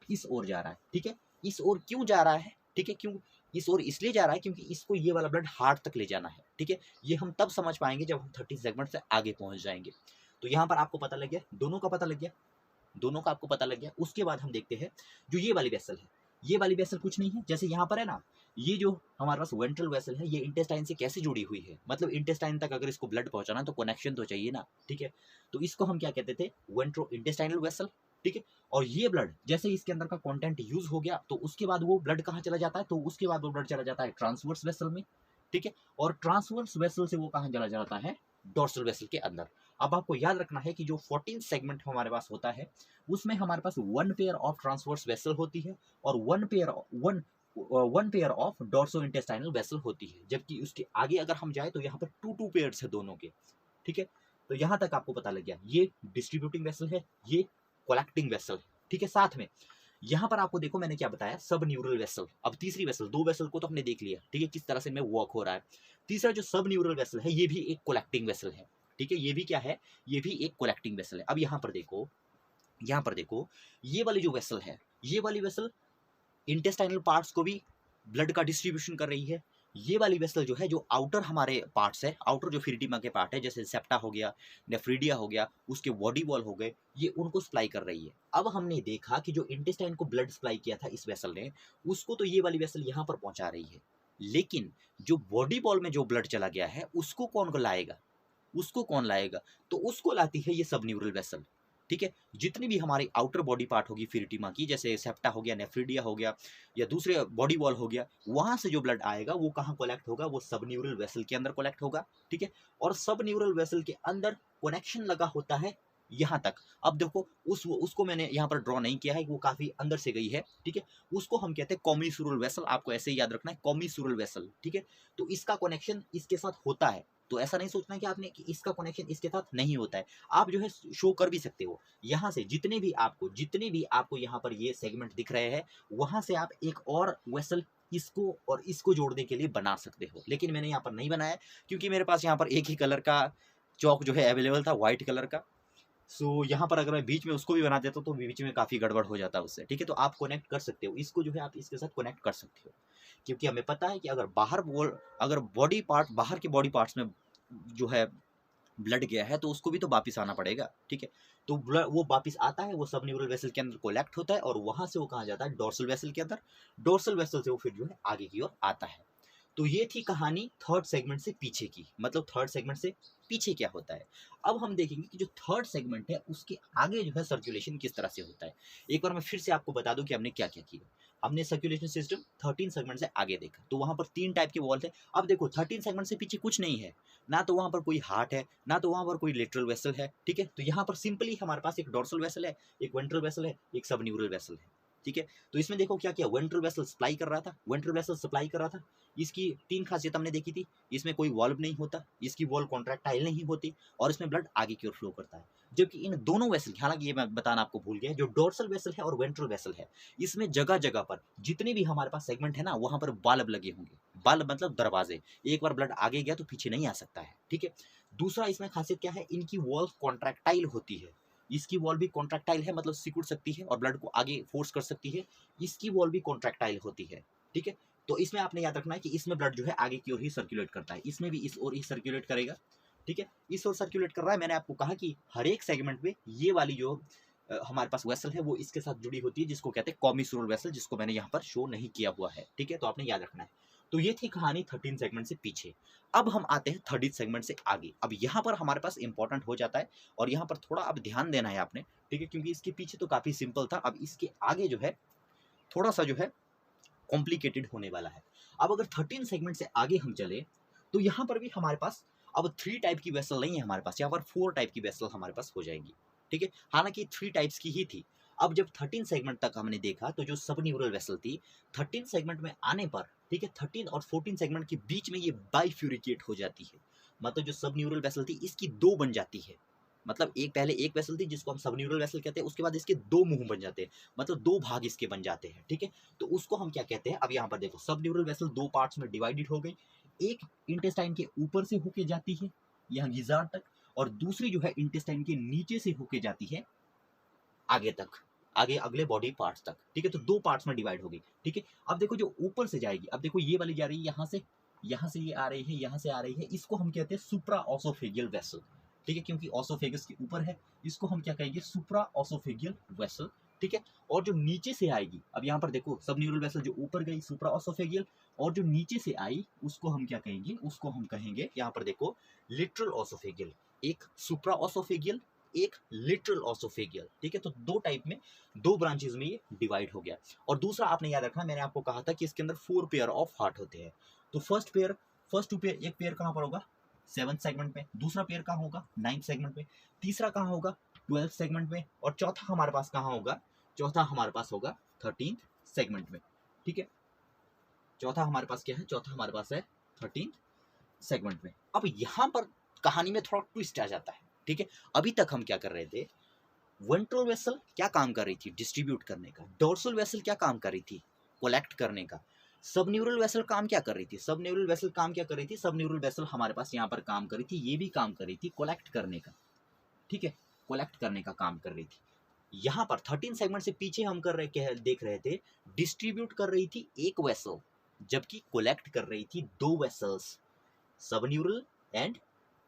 इस ओर जा रहा है, ठीक है। इस ओर क्यों जा रहा है, ठीक है, क्यों इस ओर इसलिए जा रहा है क्योंकि इसको ये वाला ब्लड हार्ट तक ले जाना है, ठीक है। ये हम तब समझ पाएंगे जब हम 30 सेगमेंट से आगे पहुंच जाएंगे। तो यहाँ पर आपको पता लग गया, दोनों का पता लग गया, दोनों का आपको पता लग गया। उसके बाद हम देखते हैं जो ये वाली वेसल है, ये वाली वेसल कुछ नहीं है, जैसे यहाँ पर है ना, ये जो हमारे पास वेंट्रल वेसल है, ये इंटेस्टाइन से कैसे जुड़ी हुई है, मतलब इंटेस्टाइन तक अगर इसको ब्लड पहुंचाना तो कनेक्शन तो चाहिए ना, ठीक है। तो इसको हम क्या कहते थे, वेंट्रो इंटेस्टाइनल वेसल, ठीक है। और ये ब्लड जैसे इसके अंदर का कंटेंट यूज हो गया, तो उसके बाद वो ब्लड कहाँ चला जाता है, तो उसके बाद वो ब्लड चला जाता है ट्रांसवर्स वेसल में, ठीक है। और ट्रांसवर्स वेसल से वो कहाँ चला जाता है, डोर्सल वेसल के अंदर। अब आपको याद रखना है कि जो 14 सेगमेंट हमारे पास होता है, उसमें हमारे पास 1 पेयर ऑफ ट्रांसवर्स वेसल होती है और 1 pair of dorso intestinal vessel होती है। जबकि उसके आगे अगर हम जाए तो यहाँ पर 2 पेयर्स है दोनों के, ठीक है। तो यहाँ तक आपको पता लग गया, ये डिस्ट्रीब्यूटिंग वेसल है, ये कलेक्टिंग वेसल, ठीक है। साथ में यहाँ पर आपको देखो मैंने क्या बताया, सब न्यूरल वेसल। अब तीसरी वेसल, 2 वेसल को तो हमने देख लिया, ठीक है, किस तरह से में वर्क हो रहा है। तीसरा जो सब न्यूरल वेसल है, ये भी एक कलेक्टिंग वेसल है, ठीक है। ये भी क्या है, ये भी एक कलेक्टिंग वेसल है। अब यहाँ पर देखो, यहाँ पर देखो, ये वाली जो वेसल है, ये वाली वेसल इंटेस्टाइनल पार्ट्स को भी ब्लड का डिस्ट्रीब्यूशन कर रही है। ये वाली वेसल जो है, जो आउटर हमारे पार्ट्स है, आउटर जो फिरिटीमा के पार्ट है, जैसे सेप्टा हो गया, नेफ्रीडिया हो गया, उसके बॉडी वॉल हो गए, ये उनको सप्लाई कर रही है। अब हमने देखा कि जो इंटेस्टाइन को ब्लड सप्लाई किया था इस वेसल ने, उसको तो ये वाली वेसल यहाँ पर पहुंचा रही है, लेकिन जो बॉडी वॉल में जो ब्लड चला गया है उसको कौन लाएगा, उसको कौन लाएगा? तो उसको लाती है ये सब न्यूरल वेसल। ठीक है, जितनी भी हमारी आउटर बॉडी पार्ट होगी फिरिटीमा की, जैसे सेप्टा हो गया, नेफ्रीडिया हो गया, या दूसरे बॉडी वॉल हो गया, वहां से जो ब्लड आएगा वो कहाँ कलेक्ट होगा? वो सब न्यूरल वेसल के अंदर कलेक्ट होगा। ठीक है, और सब न्यूरल वेसल के अंदर कनेक्शन लगा होता है यहाँ तक। अब देखो उसको मैंने यहाँ पर ड्रॉ नहीं किया है, वो काफी अंदर से गई है। ठीक है, उसको हम कहते हैं कॉम्यूसुरल वेसल, आपको ऐसे ही याद रखना है, कॉम्यूसुरल वेसल। ठीक है, तो इसका कनेक्शन इसके साथ होता है। तो ऐसा नहीं सोचना कि आपने कि इसका कनेक्शन इसके साथ नहीं होता है, आप जो है शो कर भी सकते हो। यहाँ से जितने भी आपको यहाँ पर ये सेगमेंट दिख रहे हैं, वहां से आप एक और वेसल इसको और इसको जोड़ने के लिए बना सकते हो, लेकिन मैंने यहाँ पर नहीं बनाया क्योंकि मेरे पास यहाँ पर एक ही कलर का चौक जो है अवेलेबल था, व्हाइट कलर का। सो यहाँ पर अगर मैं बीच में उसको भी बना देता तो बीच में काफ़ी गड़बड़ हो जाता उससे। ठीक है, तो आप कनेक्ट कर सकते हो इसको, जो है आप इसके साथ कनेक्ट कर सकते हो, क्योंकि हमें पता है कि अगर बॉडी पार्ट, बाहर के बॉडी पार्ट्स में जो है ब्लड गया है तो उसको भी तो वापिस आना पड़ेगा। ठीक है, तो ब्लड वो वापिस आता है, वो सब न्यूरल वेसल के अंदर कोलेक्ट होता है और वहां से वो कहाँ जाता है? डोर्सल वेसल के अंदर। डोर्सल वेसल से वो फिर जो है आगे की ओर आता है। तो ये थी कहानी थर्ड सेगमेंट से पीछे की, मतलब थर्ड सेगमेंट से पीछे क्या होता है। अब हम देखेंगे कि जो थर्ड सेगमेंट है उसके आगे जो है सर्कुलेशन किस तरह से होता है। एक बार मैं फिर से आपको बता दूं कि हमने क्या क्या किया। हमने सर्कुलेशन सिस्टम 13 सेगमेंट से आगे देखा, तो वहां पर 3 टाइप के वॉल थे। अब देखो 13 सेगमेंट से पीछे कुछ नहीं है, ना तो वहां पर कोई हार्ट है, ना तो वहां पर कोई लेटरल वेसल है। ठीक है, तो यहाँ पर सिंपली हमारे पास एक डोर्सल वेसल है, एक वेंट्रल वेसल है, एक सब न्यूरल वेसल है। ठीक है, तो इसमें देखो क्या किया, वेंट्रल वेसल सप्लाई कर रहा था, वेंट्रल वेसल सप्लाई कर रहा था। इसकी 3 खासियत हमने देखी थी, इसमें कोई वॉल्व नहीं होता, इसकी वॉल कॉन्ट्रैक्टाइल नहीं होती, और इसमें ब्लड आगे की ओर फ्लो करता है। जबकि इन दोनों वेसल, हालांकि ये मैं बताना आपको भूल गया, जो डोर्सल वेसल है और वेंट्रल वेसल है, इसमें जगह जगह पर जितने भी हमारे पास सेगमेंट है ना, वहां पर बाल्ब लगे होंगे। बाल्ब मतलब दरवाजे, एक बार ब्लड आगे गया तो पीछे नहीं आ सकता है। ठीक है, दूसरा इसमें खासियत क्या है, इनकी वॉल कॉन्ट्रैक्टाइल होती है। इसकी वॉल भी कॉन्ट्रैक्टाइल है, मतलब सिकुड़ सकती है और ब्लड को आगे फोर्स कर सकती है। इसकी वॉल भी कॉन्ट्रैक्टाइल होती है। ठीक है, तो इसमें आपने याद रखना है कि इसमें ब्लड जो है आगे की ओर ही सर्कुलेट करता है, इसमें भी इस ओर ही सर्कुलेट करेगा। ठीक है, इस ओर सर्कुलेट कर रहा है। मैंने आपको कहा कि हर एक सेगमेंट में ये वाली जो हमारे पास वेसल है वो इसके साथ जुड़ी होती है, जिसको कहते हैं कॉम्यूसुरल वेसल, जिसको मैंने यहाँ पर शो नहीं किया हुआ है। ठीक है, तो आपने याद रखना है। तो ये थी कहानी 13 सेगमेंट से पीछे। अब हम आते हैं 30 सेगमेंट से आगे। अब यहाँ पर हमारे पास इंपॉर्टेंट हो जाता है, और यहाँ पर थोड़ा अब ध्यान देना है आपने। ठीक है, क्योंकि इसके पीछे तो काफी सिंपल था, अब इसके आगे जो है थोड़ा सा जो है कॉम्प्लिकेटेड होने वाला है। अब अगर 13 सेगमेंट से आगे हम चले तो यहाँ पर भी हमारे पास अब 3 टाइप की वेसल नहीं है, हमारे पास यहाँ पर 4 टाइप की वेसल हमारे पास हो जाएंगी। ठीक है, हालांकि 3 टाइप्स की ही थी। अब जब 13 सेगमेंट तक हमने देखा तो जो सब न्यूरल वेसल थी, 13 सेगमेंट में आने पर, ठीक है, 13 और 14 सेगमेंट के बीच में ये बाइफ्यूरिकेट हो जाती है। मतलब जो सब न्यूरल वेसल थी इसकी 2 बन जाती है। मतलब एक पहले एक वेसल थी जिसको हम सब न्यूरल वेसल कहते हैं, उसके बाद इसके 2 मुंह बन जाते हैं, मतलब 2 भाग इसके बन जाते हैं। ठीक है, तो उसको हम क्या कहते हैं? अब यहाँ पर देखो, सब न्यूरल वेसल 2 पार्ट्स में डिवाइडेड हो गई। एक इंटेस्टाइन के ऊपर से होके जाती है यहाँ गिजार्ड तक, और दूसरी जो है इंटेस्टाइन के नीचे से होके जाती है आगे तक, आगे अगले बॉडी पार्ट्स तक। ठीक है, तो 2 पार्ट्स में डिवाइड हो गई। ठीक है, अब देखो जो ऊपर से जाएगी, अब देखो ये वाली जा रही है यहाँ से ये आ रही है, यहाँ से आ रही है, इसको हम कहते हैं सुप्रा ऑसोफेगियल वेसल। ठीक है, क्योंकि ऑसोफेगस के ऊपर है, इसको हम क्या कहेंगे? सुप्रा ऑसोफेगियल वेसल। ठीक है, और जो नीचे से आएगी, अब यहाँ पर देखो सब न्यूरल वेसल जो ऊपर गई सुप्रा ऑसोफेगियल, और जो नीचे से आई उसको हम क्या कहेंगे? उसको हम कहेंगे, यहाँ पर देखो, लिटरल ऑसोफेगियल। एक सुप्रा ऑसोफेगियल, एक लिटरल ऑसोफेगियल। ठीक है, तो 2 टाइप में, 2 ब्रांचेस में ये डिवाइड हो गया। और दूसरा आपने याद रखना, मैंने आपको कहा था कि इसके अंदर 4 पेयर ऑफ हार्ट होते हैं। तो फर्स्ट 2 पेयर, एक पेयर कहाँ पर होगा? 7th सेगमेंट में, दूसरा पेयर कहाँ होगा? 9th सेगमेंट में, तीसरा कहाँ होगा? 12th सेगमेंट में, और चौथा हमारे पास कहाँ होगा? चौथा हमारे पास होगा 13th सेगमेंट में। ठीक है, चौथा हमारे पास क्या है? चौथा हमारे पास है 13th सेगमेंट में। अब यहाँ पर कहानी में थोड़ा ट्विस्ट आ जाता है। ठीक है, अभी तक हम क्या कर रहे थे? वेंट्रल वेसल क्या काम कर रही थी? डिस्ट्रीब्यूट करने का। डोर्सल वेसल क्या काम कर रही थी? कलेक्ट करने का। सब न्यूरल वेसल काम क्या कर रही थी? सब न्यूरल वेसल काम क्या कर रही थी? सब न्यूरल वेसल हमारे पास यहाँ पर काम कर रही थी, ये भी काम कर रही थी कलेक्ट करने का। ठीक है, कलेक्ट करने का काम कर रही थी। यहाँ पर 13 सेगमेंट से पीछे हम देख रहे थे डिस्ट्रीब्यूट कर रही थी एक वेसल, जबकि कोलेक्ट कर रही थी दो वेसल्स, सबन्यूरल एंड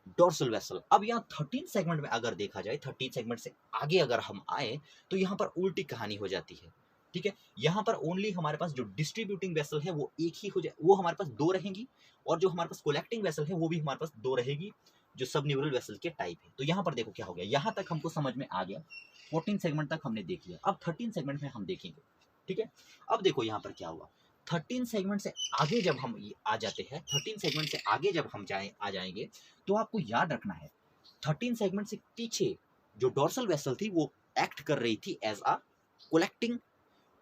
डोर्सल वेसल। अब यहाँ 13 सेगमेंट में अगर देखा जाए, 13 सेगमेंट से आगे अगर हम आए तो यहाँ पर उल्टी कहानी हो जाती है। ठीक है, यहाँ पर ओनली हमारे पास जो डिस्ट्रीब्यूटिंग वेसल है वो एक ही हो जाए, वो हमारे पास दो रहेंगी, और जो हमारे पास कोलेक्टिंग वेसल है वो भी हमारे पास दो रहेगी, जो सब न्यूरल वेसल के टाइप है। तो यहाँ पर देखो क्या हो गया, यहाँ तक हमको समझ में आ गया, 14 सेगमेंट तक हमने देख लिया। अब 13 सेगमेंट में हम देखेंगे। ठीक है, अब देखो यहाँ पर क्या हुआ, 13 सेगमेंट से आगे जब हम आ जाते हैं, 13 सेगमेंट से आगे जब हम आ जाएंगे तो आपको याद रखना है 13 सेगमेंट से पीछे जो डोर्सल वेसल थी वो एक्ट कर रही थी एज अ कोलेक्टिंग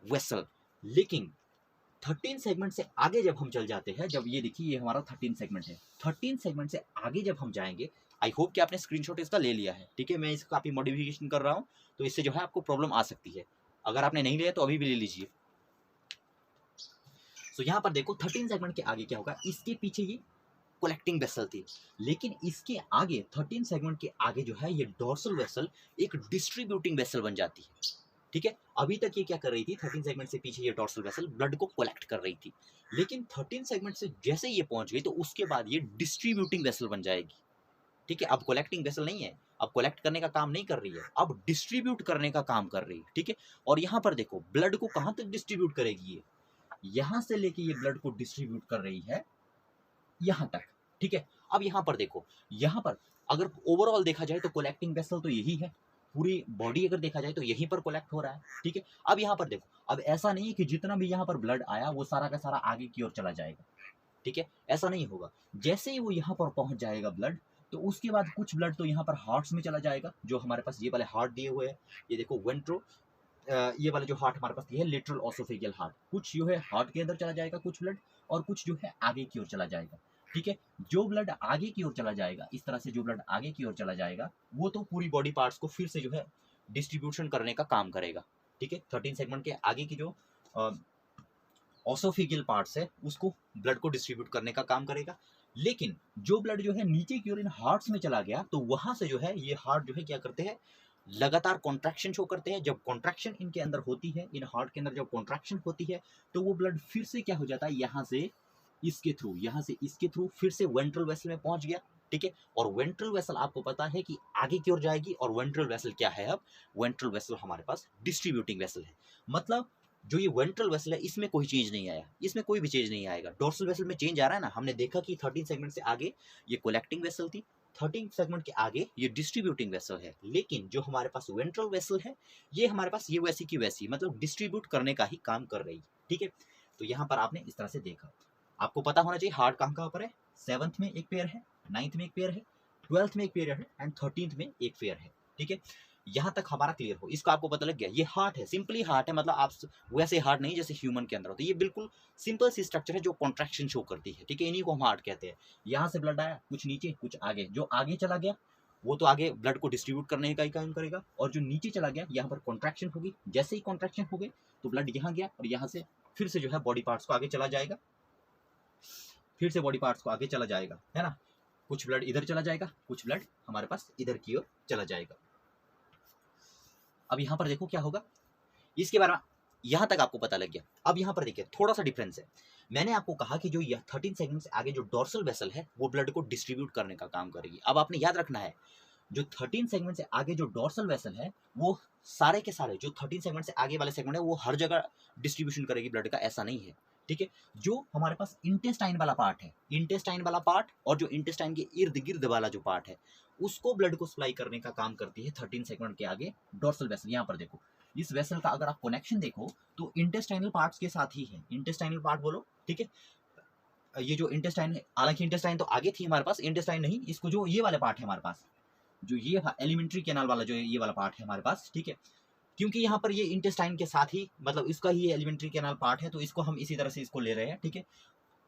वेसल। लेकिन 13 सेगमेंट से आगे जब हम चल जाते हैं, जब ये देखिए ये हमारा 13 सेगमेंट है, 13 सेगमेंट से आगे जब हम जाएंगे, आई होप कि आपने स्क्रीनशॉट इसका ले लिया है। ठीक है, मैं इसका काफी मॉडिफिकेशन कर रहा हूँ, तो इससे जो है आपको प्रॉब्लम आ सकती है। अगर आपने नहीं लिया तो अभी भी ले लीजिए। तो यहाँ पर देखो 13 सेगमेंट के आगे क्या होगा, इसके पीछे ये कोलेक्टिंग वेसल थी, लेकिन इसके आगे 13 सेगमेंट के आगे जो है ये डोर्सल वेसल एक डिस्ट्रीब्यूटिंग वेसल बन जाती है। ठीक है, अभी तक ये क्या कर रही थी, 13 सेगमेंट से पीछे ये डोर्सल वेसल ब्लड को कलेक्ट कर रही थी, लेकिन 13 सेगमेंट से जैसे ये पहुंच गई तो उसके बाद ये डिस्ट्रीब्यूटिंग वेसल बन जाएगी। ठीक है, अब कलेक्टिंग वेसल नहीं है, अब कलेक्ट करने का काम नहीं कर रही है, अब डिस्ट्रीब्यूट करने का काम कर रही है। ठीक है, और यहाँ पर देखो ब्लड को कहाँ तक डिस्ट्रीब्यूट करेगी, ये यहाँ से लेके ये ब्लड को डिस्ट्रीब्यूट कर रही है यहाँ तक। ठीक है, अब यहाँ पर देखो, यहाँ पर अगर ओवरऑल देखा जाए तो कोलेक्टिंग वेसल तो यही है, पूरी बॉडी अगर देखा जाए तो यहीं पर कोलेक्ट हो रहा है। ठीक है, अब यहाँ पर देखो, अब ऐसा नहीं है कि जितना भी यहाँ पर ब्लड आया वो सारा का सारा आगे की ओर चला जाएगा। ठीक है, ऐसा नहीं होगा, जैसे ही वो यहाँ पर पहुंच जाएगा ब्लड, तो उसके बाद कुछ ब्लड तो यहाँ पर हार्ट्स में चला जाएगा, जो हमारे पास ये वाले हार्ट दिए हुए हैं, ये देखो वेंट्रो, ये वाला जो हार्ट हमारे पास ये है लेटरल ऑसोफेजियल हार्ट, कुछ जो है हार्ट के अंदर चला जाएगा कुछ ब्लड, और कुछ जो है आगे की ओर चला जाएगा। ठीक है, जो ब्लड आगे की ओर चला जाएगा, इस तरह से जो ब्लड आगे की ओर चला जाएगा वो तो पूरी बॉडी पार्ट्स को फिर से जो है डिस्ट्रीब्यूशन करने का काम करेगा। ठीक है, 13 सेगमेंट के आगे की जो ऑसोफेजियल पार्ट्स है उसको ब्लड को डिस्ट्रीब्यूट करने का काम करेगा। लेकिन जो ब्लड जो है नीचे की ओर इन हार्ट्स में चला गया, तो वहां से जो है ये हार्ट जो है क्या करते हैं, लगातार कॉन्ट्रैक्शन शो करते हैं। जब कॉन्ट्रैक्शन इनके अंदर होती है, इन हार्ट के अंदर जब कॉन्ट्रैक्शन होती है, तो वो ब्लड फिर से क्या हो जाता है, यहाँ से इसके थ्रू, यहाँ से इसके थ्रू फिर से वेंट्रल वेसल में पहुंच गया। ठीक है, और वेंट्रल वेसल आपको पता है कि आगे की ओर जाएगी, और वेंट्रल वेसल क्या है, अब वेंट्रल वेसल हमारे पास डिस्ट्रीब्यूटिंग वेसल है। मतलब जो ये वेंट्रल वेसल है इसमें कोई चेंज नहीं आया, इसमें कोई भी चेंज नहीं आएगा। डोर्सल वेसल में चेंज आ रहा है ना, हमने देखा कि 13 सेगमेंट से आगे ये कोलेक्टिंग वेसल थी, 13 सेगमेंट के आगे ये डिस्ट्रीब्यूटिंग वेसल है, लेकिन जो हमारे पास वेंट्रल वेसल है ये हमारे पास ये वैसी की वैसी, मतलब डिस्ट्रीब्यूट करने का ही काम कर रही है। ठीक है, तो यहाँ पर आपने इस तरह से देखा, आपको पता होना चाहिए हार्ट कहाँ पर है, 7th में एक पेयर है, 9th में एक पेयर है, 12th में एक पेयर है, एंड 13th में एक पेयर है। ठीक है, यहाँ तक हमारा क्लियर हो, इसका आपको पता लग गया, ये हार्ट है, सिंपली हार्ट है, मतलब आप वैसे हार्ट नहीं जैसे ह्यूमन के अंदर होता है, ये बिल्कुल सिंपल सी स्ट्रक्चर है जो कॉन्ट्रैक्शन शो करती है। ठीक है, इन्हीं को हम हार्ट कहते हैं। यहाँ से ब्लड आया, कुछ नीचे कुछ आगे, जो आगे चला गया वो तो आगे ब्लड को डिस्ट्रीब्यूट करने का ही काम करेगा, और जो नीचे चला गया यहाँ पर कॉन्ट्रैक्शन होगी, जैसे ही कॉन्ट्रैक्शन हो गई तो ब्लड यहाँ गया, और यहाँ से फिर से जो है बॉडी पार्ट्स को आगे चला जाएगा, फिर से बॉडी पार्ट्स को आगे चला जाएगा, है ना, कुछ ब्लड इधर चला जाएगा, कुछ ब्लड हमारे पास इधर की ओर चला जाएगा। अब यहाँ पर देखो क्या होगा, इसके बारे में यहाँ तक आपको पता लग गया। अब यहाँ पर देखिए थोड़ा सा डिफरेंस है, मैंने आपको कहा कि जो 13 सेगमेंट से आगे जो डोर्सल वेसल है वो ब्लड को डिस्ट्रीब्यूट करने का काम करेगी। अब आपने याद रखना है, जो 13 सेगमेंट से आगे जो डोर्सल वेसल है वो सारे के सारे, जो 13 सेगमेंट से आगे वाले सेगमेंट है वो हर जगह डिस्ट्रीब्यूशन करेगी ब्लड का, ऐसा नहीं है। ठीक है, जो हमारे पास इंटेस्टाइन वाला पार्ट है, इंटेस्टाइन वाला पार्ट और जो इंटेस्टाइन के इर्द गिर्द वाला जो पार्ट है उसको ब्लड को सप्लाई करने का काम करती है 13 सेगमेंट के आगे डोर्सल वेसल। यहाँ पर देखो, इस वेसल का अगर आप कनेक्शन देखो तो इंटेस्टाइनल पार्ट्स के साथ ही है, इंटेस्टाइनल पार्ट बोलो। ठीक है, ये जो इंटेस्टाइन है, हालांकि इंटेस्टाइन तो आगे थी हमारे पास, इंटेस्टाइन नहीं, इसको जो ये वाले पार्ट है हमारे पास, जो ये एलिमेंट्री कैनाल वाला जो ये वाला पार्ट है हमारे पास। ठीक है, क्योंकि यहाँ पर ये इंटेस्टाइन के साथ ही, मतलब इसका ही एलिमेंट्री कैनाल पार्ट है, तो इसको हम इसी तरह से इसको ले रहे हैं। ठीक है,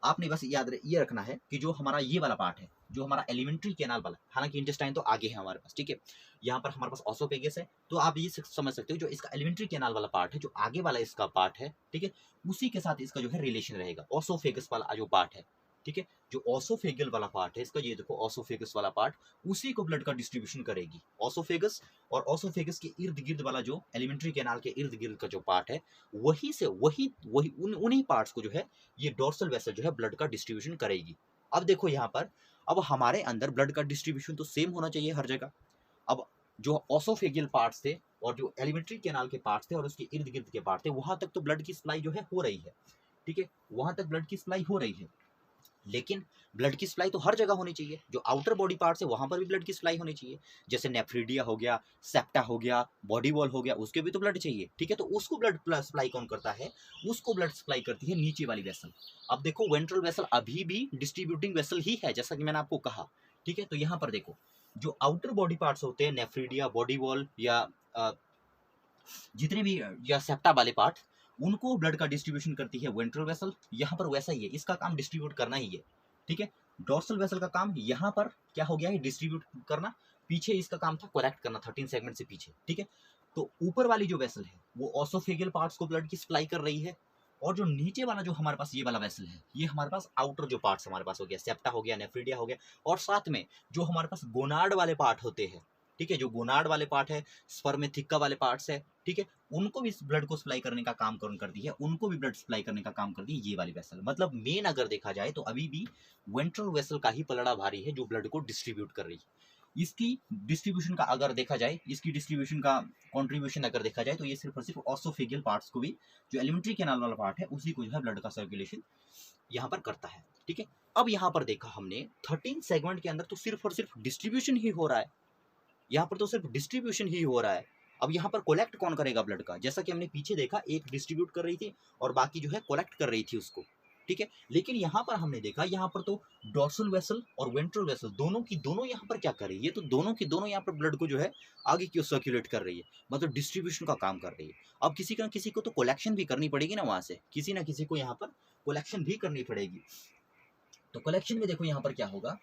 आपने बस ये रखना है कि जो हमारा ये वाला पार्ट है, जो हमारा एलिमेंट्री कैनाल वाला, हालांकि इंटेस्टाइन तो आगे है हमारे पास। ठीक है, यहाँ पर हमारे पास ऑसोफेगस है, तो आप ये समझ सकते हो जो इसका एलिमेंट्री कैनाल वाला पार्ट है, जो आगे वाला इसका पार्ट है, ठीक है, उसी के साथ इसका जो है रिलेशन रहेगा, ऑसोफेगस वाला जो पार्ट है। ठीक है, जो ऑसोफेगल वाला पार्ट है इसका, ये देखो ऑसोफेगस वाला पार्ट, उसी को ब्लड का डिस्ट्रीब्यूशन करेगी। ऑसोफेगस और ऑसोफेगस के इर्द गिर्द वाला जो एलिमेंट्री कैनाल के इर्द गिर्द का जो पार्ट है, वही से वही उन्हीं पार्ट्स को जो है ये डोर्सल वेसल जो है ब्लड का डिस्ट्रीब्यूशन करेगी। अब देखो यहाँ पर, अब हमारे अंदर ब्लड का डिस्ट्रीब्यूशन तो सेम होना चाहिए हर जगह। अब जो ऑसोफेगियल पार्ट्स थे और जो एलिमेंट्री कैनाल के पार्ट्स थे और उसके इर्द गिर्द के पार्ट थे, वहां तक तो ब्लड की सप्लाई जो है हो रही है, ठीक है, वहां तक ब्लड की सप्लाई हो रही है। लेकिन ब्लड की सप्लाई तो हर जगह होनी चाहिए, जो आउटर बॉडी पार्ट्स है वहां पर भी ब्लड की सप्लाई होनी चाहिए। जैसे नेफ्रीडिया हो गया, सेप्टा हो गया, बॉडी वॉल हो गया, उसके भी तो ब्लड चाहिए, ठीक है। तो उसको ब्लड सप्लाई कौन करता है? उसको ब्लड सप्लाई करती है नीचे वाली वेसल। अब देखो वेंट्रल वेसल अभी भी डिस्ट्रीब्यूटिंग वेसल ही है, जैसा कि मैंने आपको कहा, ठीक है। तो यहाँ पर देखो, जो आउटर बॉडी पार्ट्स होते हैं, नेफ्रीडिया, बॉडी वॉल या जितने भी या सेप्टा वाले पार्ट, उनको ब्लड का डिस्ट्रीब्यूशन करती है वेंट्रल वेसल। यहाँ पर वैसा ही है, इसका काम डिस्ट्रीब्यूट करना ही है, ठीक है। डोर्सल वेसल का काम यहाँ पर क्या हो गया है? डिस्ट्रीब्यूट करना। पीछे इसका काम था कलेक्ट करना, 13 सेगमेंट से पीछे, ठीक है। तो ऊपर वाली जो वेसल है वो ऑसोफेगियल पार्ट्स को ब्लड की सप्लाई कर रही है, और जो नीचे वाला जो हमारे पास ये वाला वेसल है, ये हमारे पास आउटर जो पार्ट्स हमारे पास हो गया, सेप्टा हो गया, नेफ्रीडिया हो गया, और साथ में जो हमारे पास गोनाड वाले पार्ट होते हैं, ठीक है, जो गोनाड वाले पार्ट है, स्पर्मेथिक्का वाले पार्ट्स है, ठीक है, उनको भी ब्लड को सप्लाई करने का काम कौन करती है? उनको भी ब्लड सप्लाई करने का काम करती है ये वाली वेसल। मतलब मेन अगर देखा जाए तो अभी भी वेंट्रल वेसल का ही पलड़ा भारी है जो ब्लड को डिस्ट्रीब्यूट कर रही है। इसकी डिस्ट्रीब्यूशन का अगर देखा जाए, इसकी डिस्ट्रीब्यूशन का कंट्रीब्यूशन अगर देखा जाए, तो ये सिर्फ और सिर्फ ऑसोफेगियल पार्ट्स को भी, जो एलिमेंट्री कैनाल वाला पार्ट है, उसी को जो है ब्लड का सर्कुलेशन यहाँ पर करता है, ठीक है। अब यहाँ पर देखा हमने 13 सेगमेंट के अंदर तो सिर्फ और सिर्फ डिस्ट्रीब्यूशन ही हो रहा है, यहाँ पर तो सिर्फ डिस्ट्रीब्यूशन ही हो रहा है। अब यहाँ पर कोलेक्ट कौन करेगा ब्लड का? जैसा कि हमने पीछे देखा, एक डिस्ट्रीब्यूट कर रही थी और बाकी जो है कोलेक्ट कर रही थी उसको, ठीक है। लेकिन यहाँ पर हमने देखा, यहाँ पर तो डोर्सल वेसल और वेंट्रल वेसल दोनों की दोनों यहाँ पर क्या कर रही है? तो दोनों की दोनों यहाँ पर ब्लड को जो है आगे की ओर सर्कुलेट कर रही है, मतलब डिस्ट्रीब्यूशन का काम कर रही है। अब किसी ना किसी को तो कोलेक्शन भी करनी पड़ेगी ना, वहां से किसी ना किसी को यहाँ पर कोलेक्शन भी करनी पड़ेगी। तो कलेक्शन में देखो यहाँ पर क्या होगा,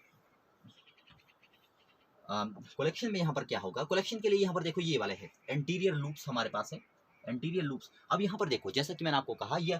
कलेक्शन में यहाँ पर क्या होगा? कलेक्शन के लिए यहाँ पर देखो ये वाले है एंटीरियर लूप्स हमारे पास है, एंटीरियर लूप्स। अब यहाँ पर देखो, जैसा कि मैंने आपको कहा, ये